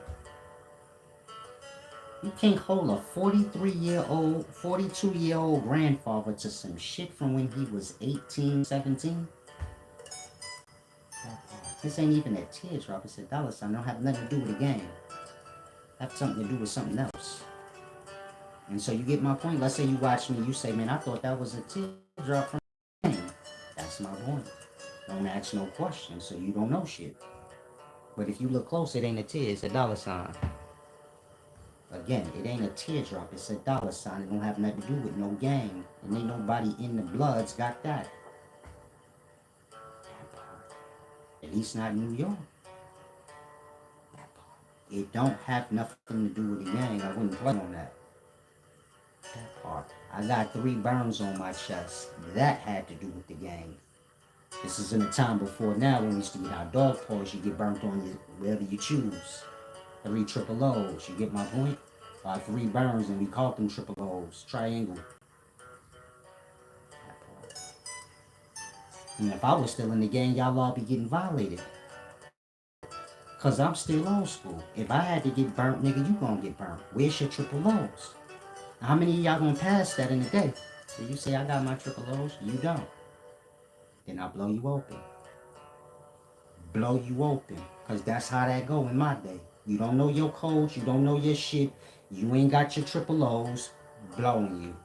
A: You can't hold a 43-year-old, 42-year-old grandfather to some shit from when he was 18, 17. This ain't even a teardrop. It's a dollar sign. It don't have nothing to do with the game. It have something to do with something else. And so you get my point. Let's say you watch me. You say, man, I thought that was a teardrop from the game. That's my point. Don't ask no questions, so you don't know shit. But if you look close, it ain't a tear. It's a dollar sign. Again, it ain't a teardrop. It's a dollar sign. It don't have nothing to do with no game. And ain't nobody in the bloods got that. At least not in New York. It don't have nothing to do with the gang. I wouldn't play on that. That part. I got 3 burns on my chest. That had to do with the gang. This is in a time before now when we used to get our dog paws. You get burnt on you wherever you choose. 3 triple O's. You get my point? 3 burns and we called them triple O's. Triangle. And if I was still in the gang, y'all all be getting violated. Cause I'm still old school. If I had to get burnt, nigga, you gonna get burnt. Where's your triple O's? How many of y'all gonna pass that in a day? So you say I got my triple O's, you don't. Then I blow you open. Blow you open. Cause that's how that go in my day. You don't know your codes, you don't know your shit, you ain't got your triple O's, blowing you.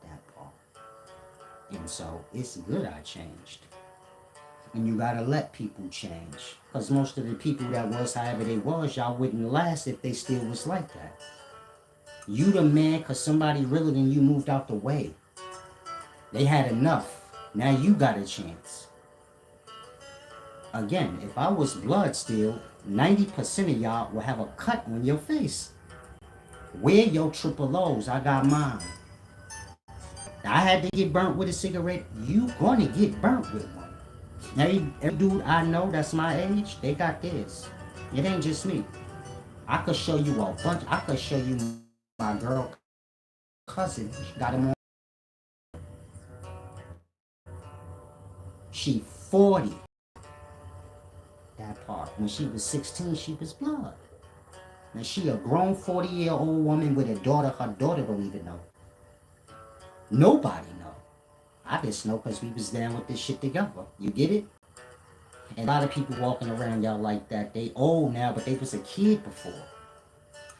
A: That part. And so it's good I changed. And you gotta let people change. Because most of the people that was however they was, y'all wouldn't last if they still was like that. You the man because somebody realer than you moved out the way. They had enough. Now you got a chance. Again, if I was blood still, 90% of y'all will have a cut on your face. Where your triple O's? I got mine. I had to get burnt with a cigarette. You gonna get burnt with one. Now, every dude I know that's my age, they got this. It ain't just me. I could show you a bunch. I could show you my girl cousin. She got him on. She 40. That That part. When she was 16, she was blood. Now she a grown 40-year-old woman with a daughter. Her daughter don't even know. Nobody know. I just know because we was down with this shit together. You get it? And a lot of people walking around y'all like that. They old now, but they was a kid before.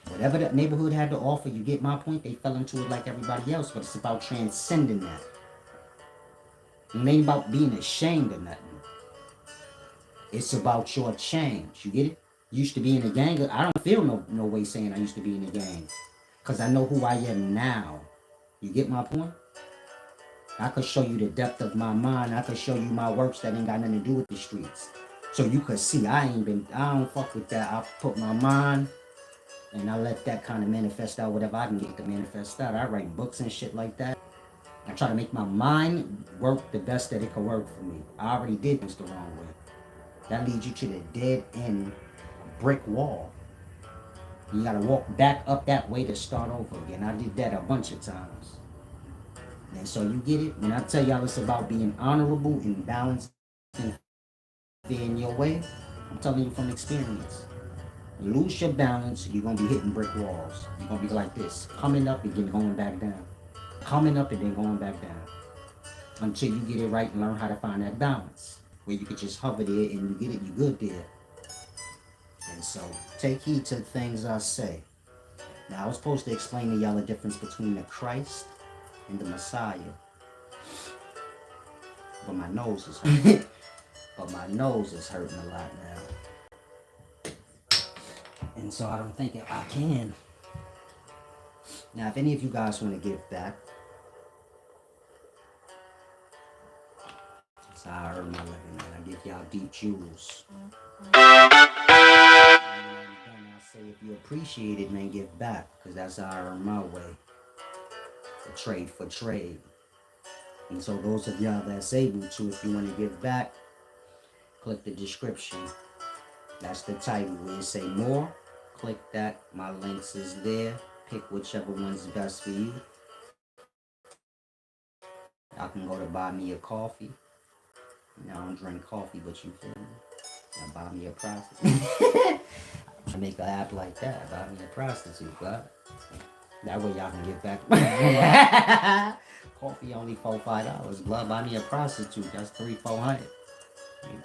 A: Whatever that neighborhood had to offer, you get my point? They fell into it like everybody else, but it's about transcending that. It ain't about being ashamed of nothing. It's about your change. You get it? Used to be in a gang. I don't feel no way saying I used to be in a gang. Because I know who I am now. You get my point? I could show you the depth of my mind. I could show you my works that ain't got nothing to do with the streets. So you could see I don't fuck with that. I put my mind and I let that kind of manifest out whatever I can get to manifest out. I write books and shit like that. I try to make my mind work the best that it could work for me. I already did this the wrong way. That leads you to the dead end brick wall. You gotta walk back up that way to start over again. I did that a bunch of times. And so you get it? When I tell y'all it's about being honorable and balanced and fair in your way, I'm telling you from experience. You lose your balance, you're gonna be hitting brick walls. You're gonna be like this, coming up and then going back down. Coming up and then going back down. Until you get it right and learn how to find that balance. Where you could just hover there and you get it, you good there. And so, take heed to the things I say. Now, I was supposed to explain to y'all the difference between the Christ and the Messiah. But my nose is hurting. But my nose is hurting a lot now. And so I don't think I can. Now, if any of you guys want to give back, that's how I earn my living, man. I give y'all deep jewels. I say if you appreciate it, man, give back. Because that's how I earn my way. A trade for trade. And so those of y'all that's able to, if you want to give back, click the description. That's the title where it say more. Click that. My links is there. Pick whichever one's best for you. I can go to buy me a coffee. I don't drink coffee, but you feel me? Now buy me a prostitute. I make an app like that. Buy me a prostitute, but that way y'all can get back. Coffee only $4-5. Blood, buy me a prostitute. That's $300-400.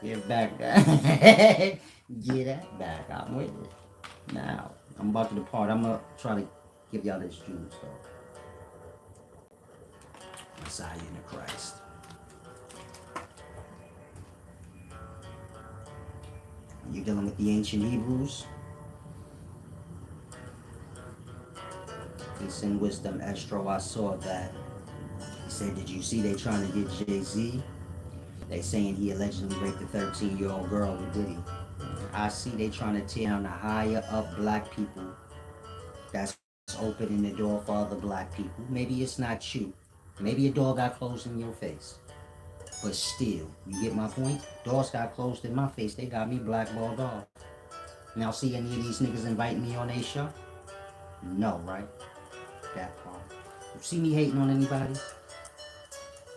A: Give back that. Get that back. I'm with it. Now, I'm about to depart. I'm going to try to give y'all this juice, though. Messiah in the Christ. You're dealing with the ancient Hebrews. Peace and wisdom, Estro. I saw that. He said, did you see they trying to get Jay-Z? They saying he allegedly raped a 13-year-old girl with Diddy. I see they trying to tear down the higher up black people. That's opening the door for other black people. Maybe it's not you. Maybe a door got closed in your face. But still, you get my point? Doors got closed in my face. They got me blackballed off. Now see any of these niggas invite me on their show? No, right? That part. You see me hating on anybody?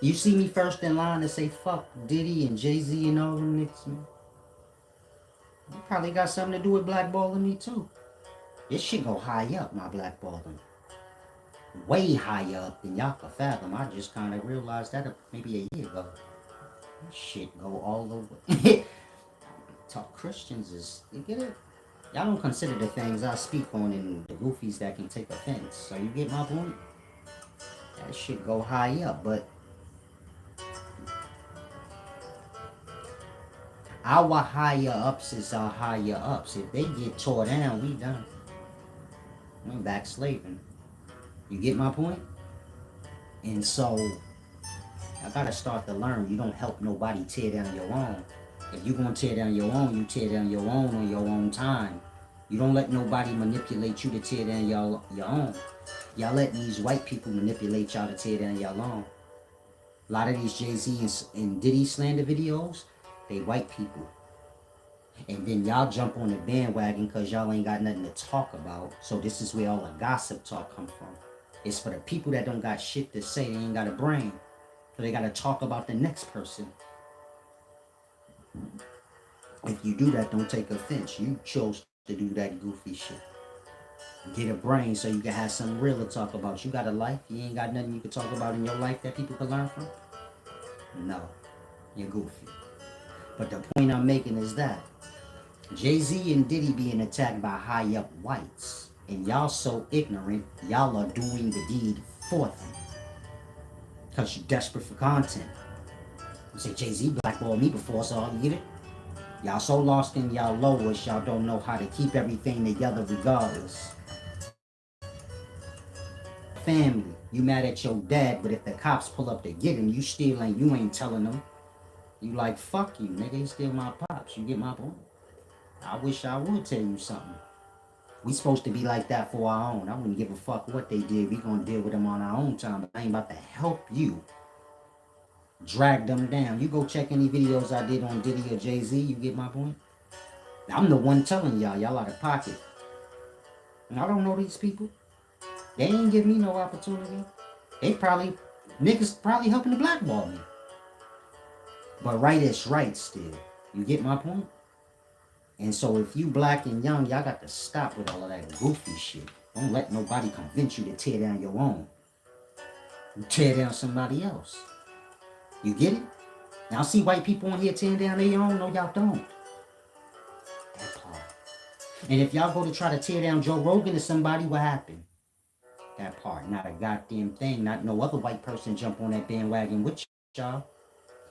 A: You see me first in line to say fuck Diddy and Jay-Z and all them niggas, man? You probably got something to do with blackballing me too. This shit go high up, my blackballing. Way higher up than y'all can fathom. I just kind of realized that maybe a year ago. This shit go all over. Talk Christians is, you get it? Y'all don't consider the things I speak on and the goofies that can take offense. So you get my point? That shit go high up, but our higher ups is our higher ups. If they get tore down, we done. We're back slaving. You get my point? And so, I gotta start to learn. You don't help nobody tear down your own. If you gonna tear down your own, you tear down your own on your own time. You don't let nobody manipulate you to tear down your own. Y'all let these white people manipulate y'all to tear down your own. A lot of these Jay-Z and Diddy slander videos, they white people. And then y'all jump on the bandwagon because y'all ain't got nothing to talk about. So this is where all the gossip talk come from. It's for the people that don't got shit to say. They ain't got a brain. So they got to talk about the next person. If you do that, don't take offense. You chose to do that goofy shit. Get a brain so you can have something real to talk about. You got a life? You ain't got nothing you can talk about in your life that people can learn from? No. You're goofy. But the point I'm making is that Jay-Z and Diddy being attacked by high-up whites, and y'all so ignorant, y'all are doing the deed for them. Because you're desperate for content. You say, Jay-Z blackballed me before, so you get it? Y'all so lost in y'all lowest, y'all don't know how to keep everything together regardless. Family, you mad at your dad, but if the cops pull up to get him, you ain't telling them. You like, fuck you, nigga, he steal my pops. You get my point? I wish I would tell you something. We supposed to be like that for our own. I wouldn't give a fuck what they did. We gonna deal with them on our own time. But I ain't about to help you drag them down. You go check any videos I did on Diddy or Jay-Z, you get my point? I'm the one telling y'all out of pocket. And I don't know these people. They ain't give me no opportunity. Niggas probably helping to blackball me. But right is right still. You get my point? And so if you black and young, y'all got to stop with all of that goofy shit. Don't let nobody convince you to tear down your own. You tear down somebody else. You get it? Now see white people on here tearing down their own? No, y'all don't. That part. And if y'all go to try to tear down Joe Rogan or somebody, what happened? That part. Not a goddamn thing. Not no other white person jump on that bandwagon with y'all.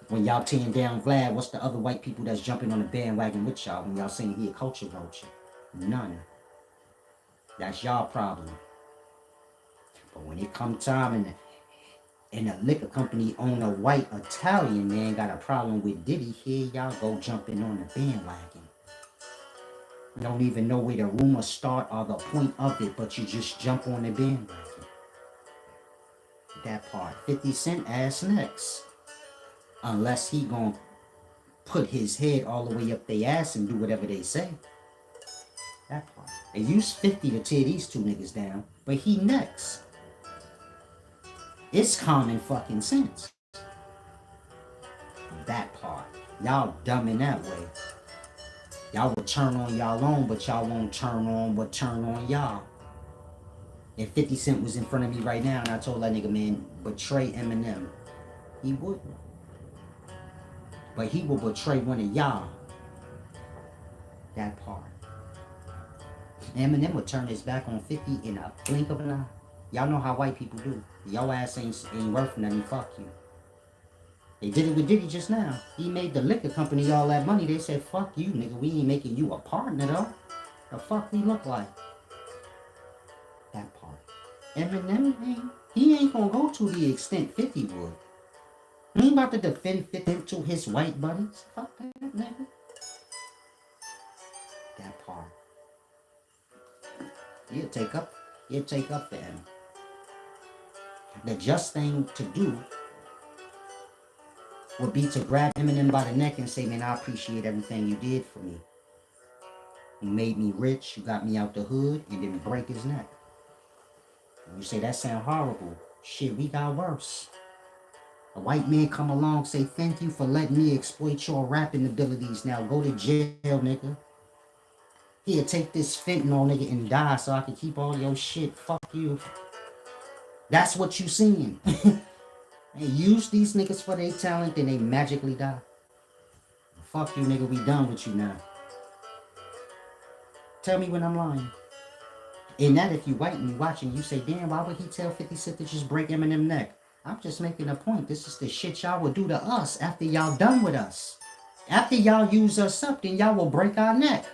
A: When y'all tearing down Vlad, what's the other white people that's jumping on the bandwagon with y'all when y'all saying he a culture vulture? None. That's y'all problem. But when it come time and a liquor company owner, white Italian man, got a problem with Diddy, here y'all go jumping on the bandwagon. You don't even know where the rumor start or the point of it, but you just jump on the bandwagon. That part. 50 Cent ass next. Unless he gonna put his head all the way up their ass and do whatever they say. That part. They used 50 to tear these two niggas down, but he next. It's common fucking sense. That part. Y'all dumb in that way. Y'all will turn on y'all own, but y'all won't turn on y'all. If 50 Cent was in front of me right now and I told that nigga, man, betray Eminem, he wouldn't. But he will betray one of y'all. That part. Eminem would turn his back on 50 in a blink of an eye. Y'all know how white people do. Your ass ain't worth nothing, fuck you. They did it with Diddy just now. He made the liquor company all that money. They said, fuck you, nigga. We ain't making you a partner, though. The fuck we look like? That part. Eminem, he ain't gonna go to the extent 50 would. He ain't about to defend 50 to his white buddies. Fuck that, nigga. That part. He'll take up for him. The just thing to do would be to grab Eminem by the neck and say, man, I appreciate everything you did for me. You made me rich, you got me out the hood, and then break his neck. And you say, that sound horrible. Shit, we got worse. A white man come along, say, thank you for letting me exploit your rapping abilities. Now go to jail, nigga. Here, take this fentanyl, nigga, and die so I can keep all your shit. Fuck you. That's what you seeing. They use these niggas for their talent, then they magically die. Fuck you, nigga, we done with you now. Tell me when I'm lying. And that if you white and you watching, you say, damn, why would he tell 50 Cent to just break Eminem neck? I'm just making a point. This is the shit y'all will do to us after y'all done with us. After y'all use us up, then y'all will break our neck.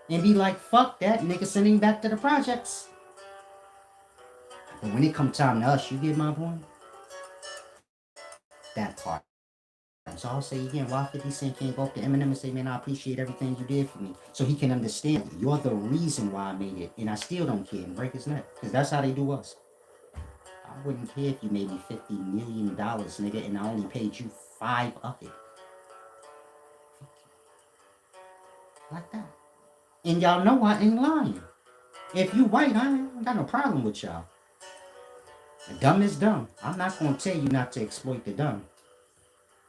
A: And be like, fuck that, nigga, sending back to the projects. But when it come time to us, you get my point? That part. So I'll say again, why 50 Cent can't go up to Eminem and say, man, I appreciate everything you did for me. So he can understand you're the reason why I made it. And I still don't care and break his neck. Because that's how they do us. I wouldn't care if you made me $50 million, nigga, and I only paid you 5 of it. Like that. And y'all know I ain't lying. If you white, I ain't got no problem with y'all. The dumb is dumb. I'm not going to tell you not to exploit the dumb.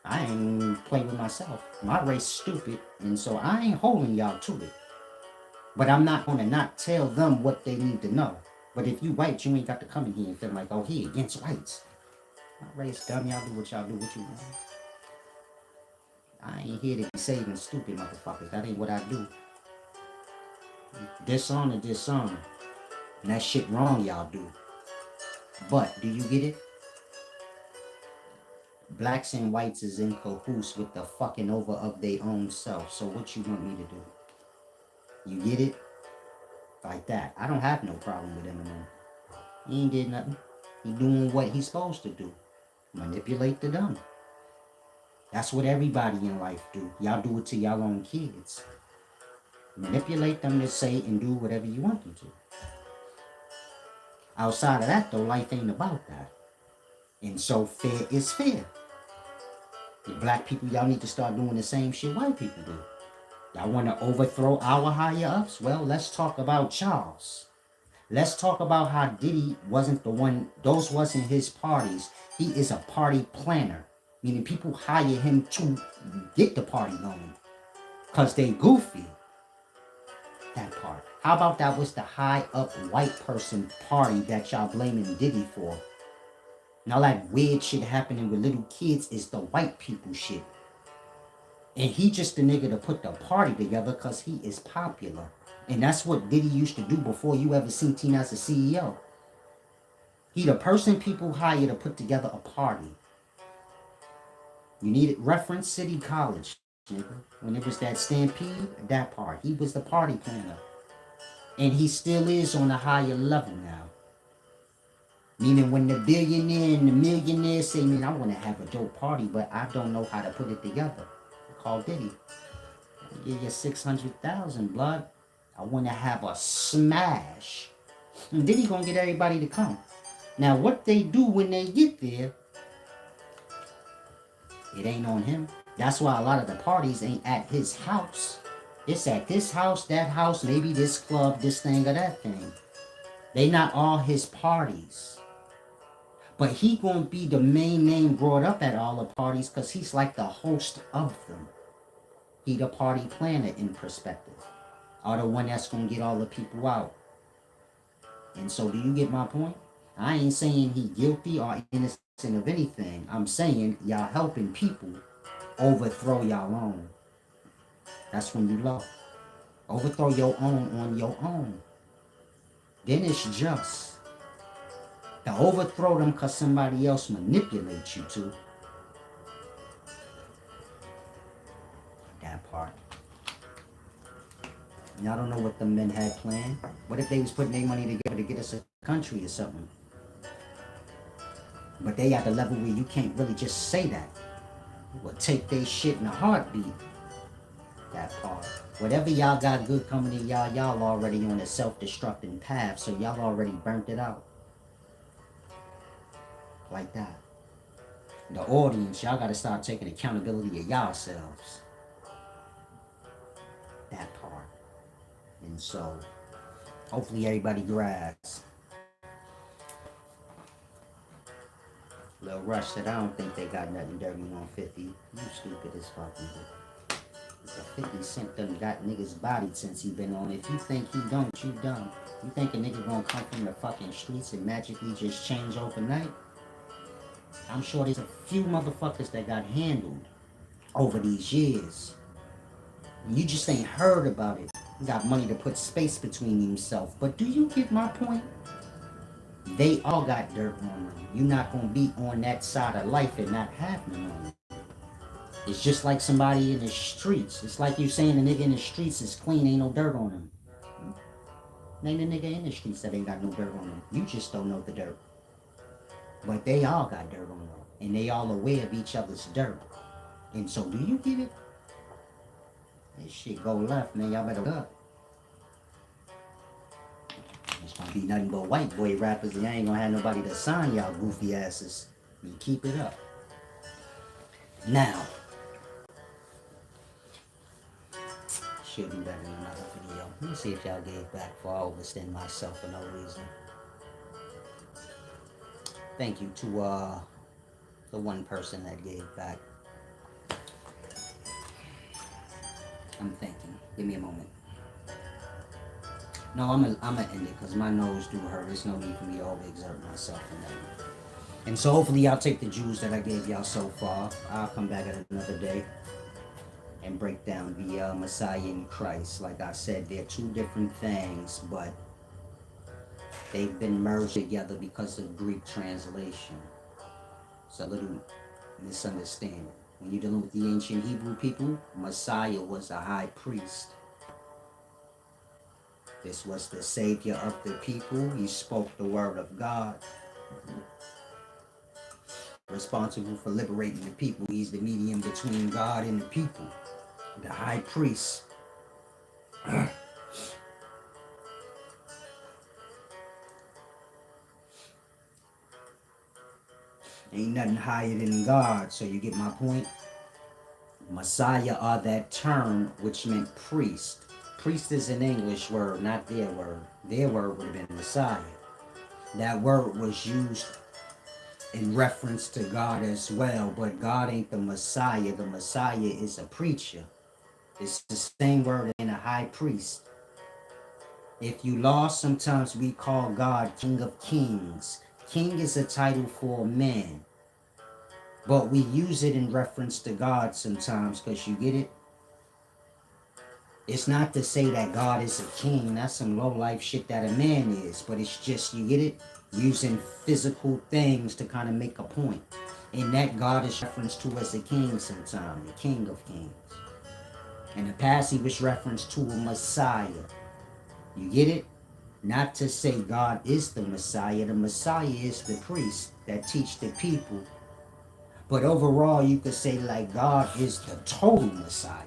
A: I ain't play with myself. My race stupid, and so I ain't holding y'all to it. But I'm not gonna not tell them what they need to know. But if you white, you ain't got to come in here and feel like, oh, he against whites. My race dumb, y'all do what you want. I ain't here to be saving stupid motherfuckers. That ain't what I do. Dishonor, dishonor. And that shit wrong y'all do. But, do you get it? Blacks and whites is in cahoots with the fucking over of their own self. So what you want me to do? You get it? Like that. I don't have no problem with Eminem. He ain't did nothing. He doing what he's supposed to do. Manipulate the dumb. That's what everybody in life do. Y'all do it to y'all own kids. Manipulate them to say and do whatever you want them to. Outside of that, though, life ain't about that. And so fair is fair. The black people, y'all need to start doing the same shit white people do. Y'all want to overthrow our higher ups? Well, let's talk about Charles. Let's talk about how Diddy wasn't the one, those wasn't his parties. He is a party planner. Meaning people hire him to get the party going. Because they goofy. That part. How about that was the high up white person party that y'all blaming Diddy for? And all that weird shit happening with little kids is the white people shit. And he just the nigga to put the party together because he is popular. And that's what Diddy used to do before you ever seen Tina as a CEO. He the person people hire to put together a party. You need it. Reference City College, nigga. When it was that stampede, that part. He was the party planner. And he still is on a higher level now. Meaning when the billionaire and the millionaire say, man, I want to have a dope party, but I don't know how to put it together. Call Diddy. I give you 600,000, blood. I want to have a smash. And Diddy gonna get everybody to come. Now what they do when they get there, it ain't on him. That's why a lot of the parties ain't at his house. It's at this house, that house, maybe this club, this thing or that thing. They not all his parties. But he gonna be the main name brought up at all the parties because he's like the host of them. He the party planner in perspective. Or the one that's gonna get all the people out. And so do you get my point? I ain't saying he guilty or innocent of anything. I'm saying y'all helping people overthrow y'all own. That's when you love. Overthrow your own on your own. Then it's just. To overthrow them because somebody else manipulates you to. That part. And I don't know what the men had planned. What if they was putting their money together to get us a country or something? But they at the level where you can't really just say that. You will take their shit in a heartbeat. That part. Whatever y'all got good coming to y'all already on a self-destructing path, so y'all already burnt it out. Like that. The audience, y'all gotta start taking accountability of yourselves. That part. And so, hopefully everybody grasps. Lil Rush said, I don't think they got nothing dirty on 50. You stupid as fuck, nigga. It's a 50 Cent done got niggas bodied since he been on. If you think he don't, you dumb. You think a nigga gonna come from the fucking streets and magically just change overnight? I'm sure there's a few motherfuckers that got handled over these years. You just ain't heard about it. You got money to put space between himself. But do you get my point? They all got dirt on them. You're not going to be on that side of life and not have none on it. It's just like somebody in the streets. It's like you saying a nigga in the streets is clean, ain't no dirt on him. Name a nigga in the streets that ain't got no dirt on him. You just don't know the dirt. But they all got dirt on them. And they all aware of each other's dirt. And so do you get it? This shit go left, man. Y'all better look. It's gonna be nothing but white boy rappers, and y'all ain't gonna have nobody to sign y'all goofy asses. You keep it up. Now, should be better in another video. Let me see if y'all gave back before I overextend myself for no reason. Thank you to the one person that gave back. I'm thinking. Give me a moment. No, I'm gonna end it because my nose do hurt. There's no need for me to overexert myself in that. And so hopefully y'all take the jewels that I gave y'all so far. I'll come back at another day and break down the Messiah and Christ. Like I said, they're two different things, but they've been merged together because of Greek translation. It's a little misunderstanding. When you're dealing with the ancient Hebrew people, Messiah was a high priest. This was the savior of the people. He spoke the word of God. Responsible for liberating the people. He's the medium between God and the people. The high priest. Ain't nothing higher than God, so you get my point? Messiah are that term which meant priest. Priest is an English word, not their word. Their word would have been Messiah. That word was used in reference to God as well, but God ain't the Messiah. The Messiah is a preacher. It's the same word in a high priest. If you lost, sometimes we call God King of Kings. King is a title for a man, but we use it in reference to God sometimes, because you get it? It's not to say that God is a king. That's some low life shit that a man is, but it's just, you get it? Using physical things to kind of make a point. And that God is referenced to as a king sometimes, the King of Kings. In the past, he was referenced to a Messiah. You get it? Not to say God is the Messiah. The Messiah is the priest that teach the people. But overall, you could say like God is the total Messiah.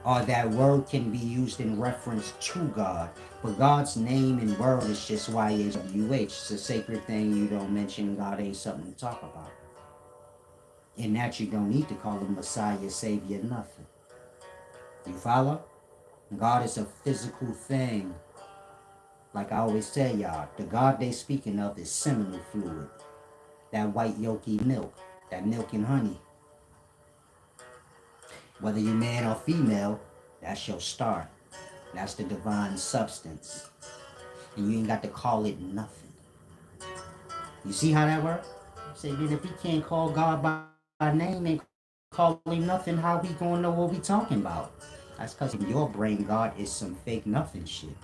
A: Or that word can be used in reference to God. But God's name and word is just YHWH. It's a sacred thing. You don't mention God ain't something to talk about. In that you don't need to call him Messiah, Savior, nothing. You follow? God is a physical thing. Like I always tell y'all, the God they speaking of is seminal fluid. That white yolky milk. That milk and honey. Whether you man or female, that's your start. That's the divine substance. And you ain't got to call it nothing. You see how that works? Say, then if we can't call God by name and call him nothing, how we gonna know what we talking about? That's because in your brain, God is some fake nothing shit.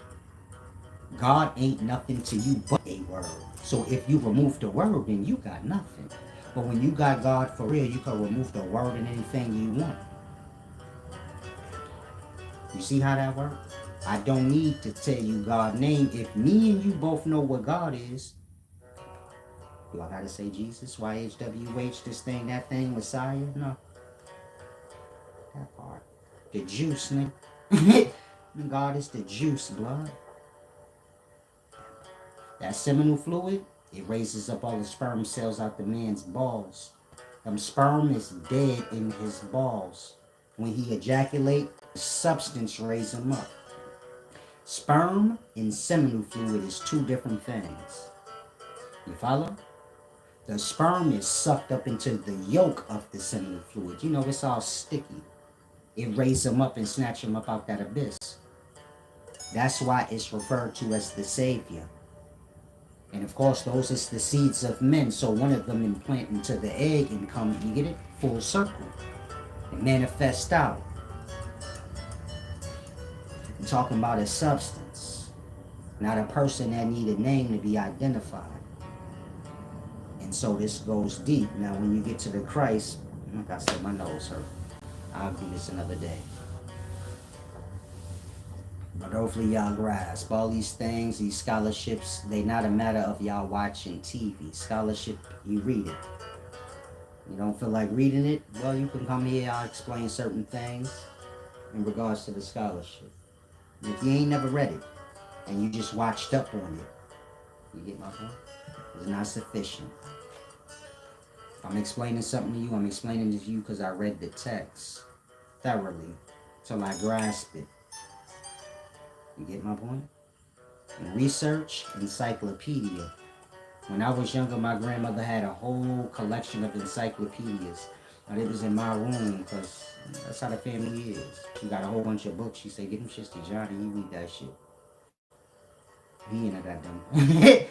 A: God ain't nothing to you but a word. So if you remove the word, then you got nothing. But when you got God for real, you can remove the word and anything you want. You see how that works? I don't need to tell you God's name. If me and you both know what God is, do I gotta say Jesus, YHWH, this thing, that thing, Messiah? No. That part. The juice, nigga. God is the juice, blood. That seminal fluid, it raises up all the sperm cells out the man's balls. Them sperm is dead in his balls. When he ejaculate, the substance raises him up. Sperm and seminal fluid is two different things. You follow? The sperm is sucked up into the yolk of the seminal fluid. You know, it's all sticky. It raises him up and snatch him up out that abyss. That's why it's referred to as the Savior. And of course, those is the seeds of men. So one of them implant into the egg and come, you get it? Full circle. And manifest out. I'm talking about a substance. Not a person that need a name to be identified. And so this goes deep. Now when you get to the Christ, like I said, my nose hurt. I'll do this another day. But hopefully y'all grasp all these things, these scholarships, they not a matter of y'all watching TV. Scholarship, you read it. You don't feel like reading it? Well, you can come here, I'll explain certain things in regards to the scholarship. And if you ain't never read it, and you just watched up on it, you get my point? It's not sufficient. If I'm explaining something to you, I'm explaining it to you because I read the text thoroughly till I grasp it. You get my point? And research, encyclopedia. When I was younger, my grandmother had a whole collection of encyclopedias. Now, it was in my room because that's how the family is. She got a whole bunch of books. She said, "Get them shits to Johnny. He read that shit." He ain't a goddamn. I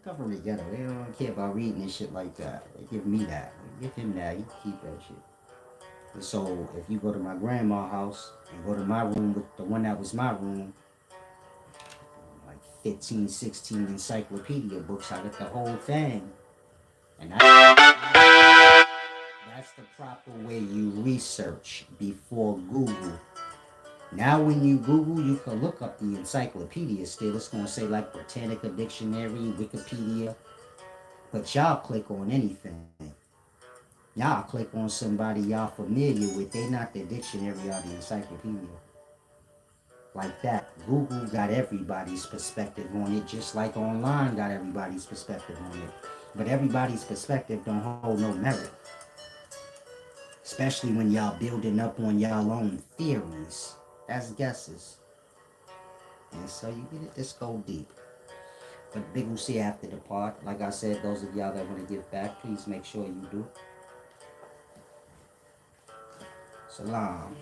A: come from the ghetto. They don't care about reading and shit like that. They give me that. Give him that. He keep that shit. And so if you go to my grandma's house and go to my room with the one that was my room, like 15, 16 encyclopedia books, I got the whole thing. And that's the proper way you research before Google. Now, when you Google, you can look up the encyclopedia still. It's going to say like Britannica Dictionary, Wikipedia. But y'all click on anything. Y'all click on somebody y'all familiar with. They not the dictionary or the encyclopedia. Like that. Google got everybody's perspective on it, just like online got everybody's perspective on it. But everybody's perspective don't hold no merit. Especially when y'all building up on y'all own theories. That's guesses. And so you get it, this go deep. But big will see after the part. Like I said, those of y'all that want to give back, please make sure you do. Salam.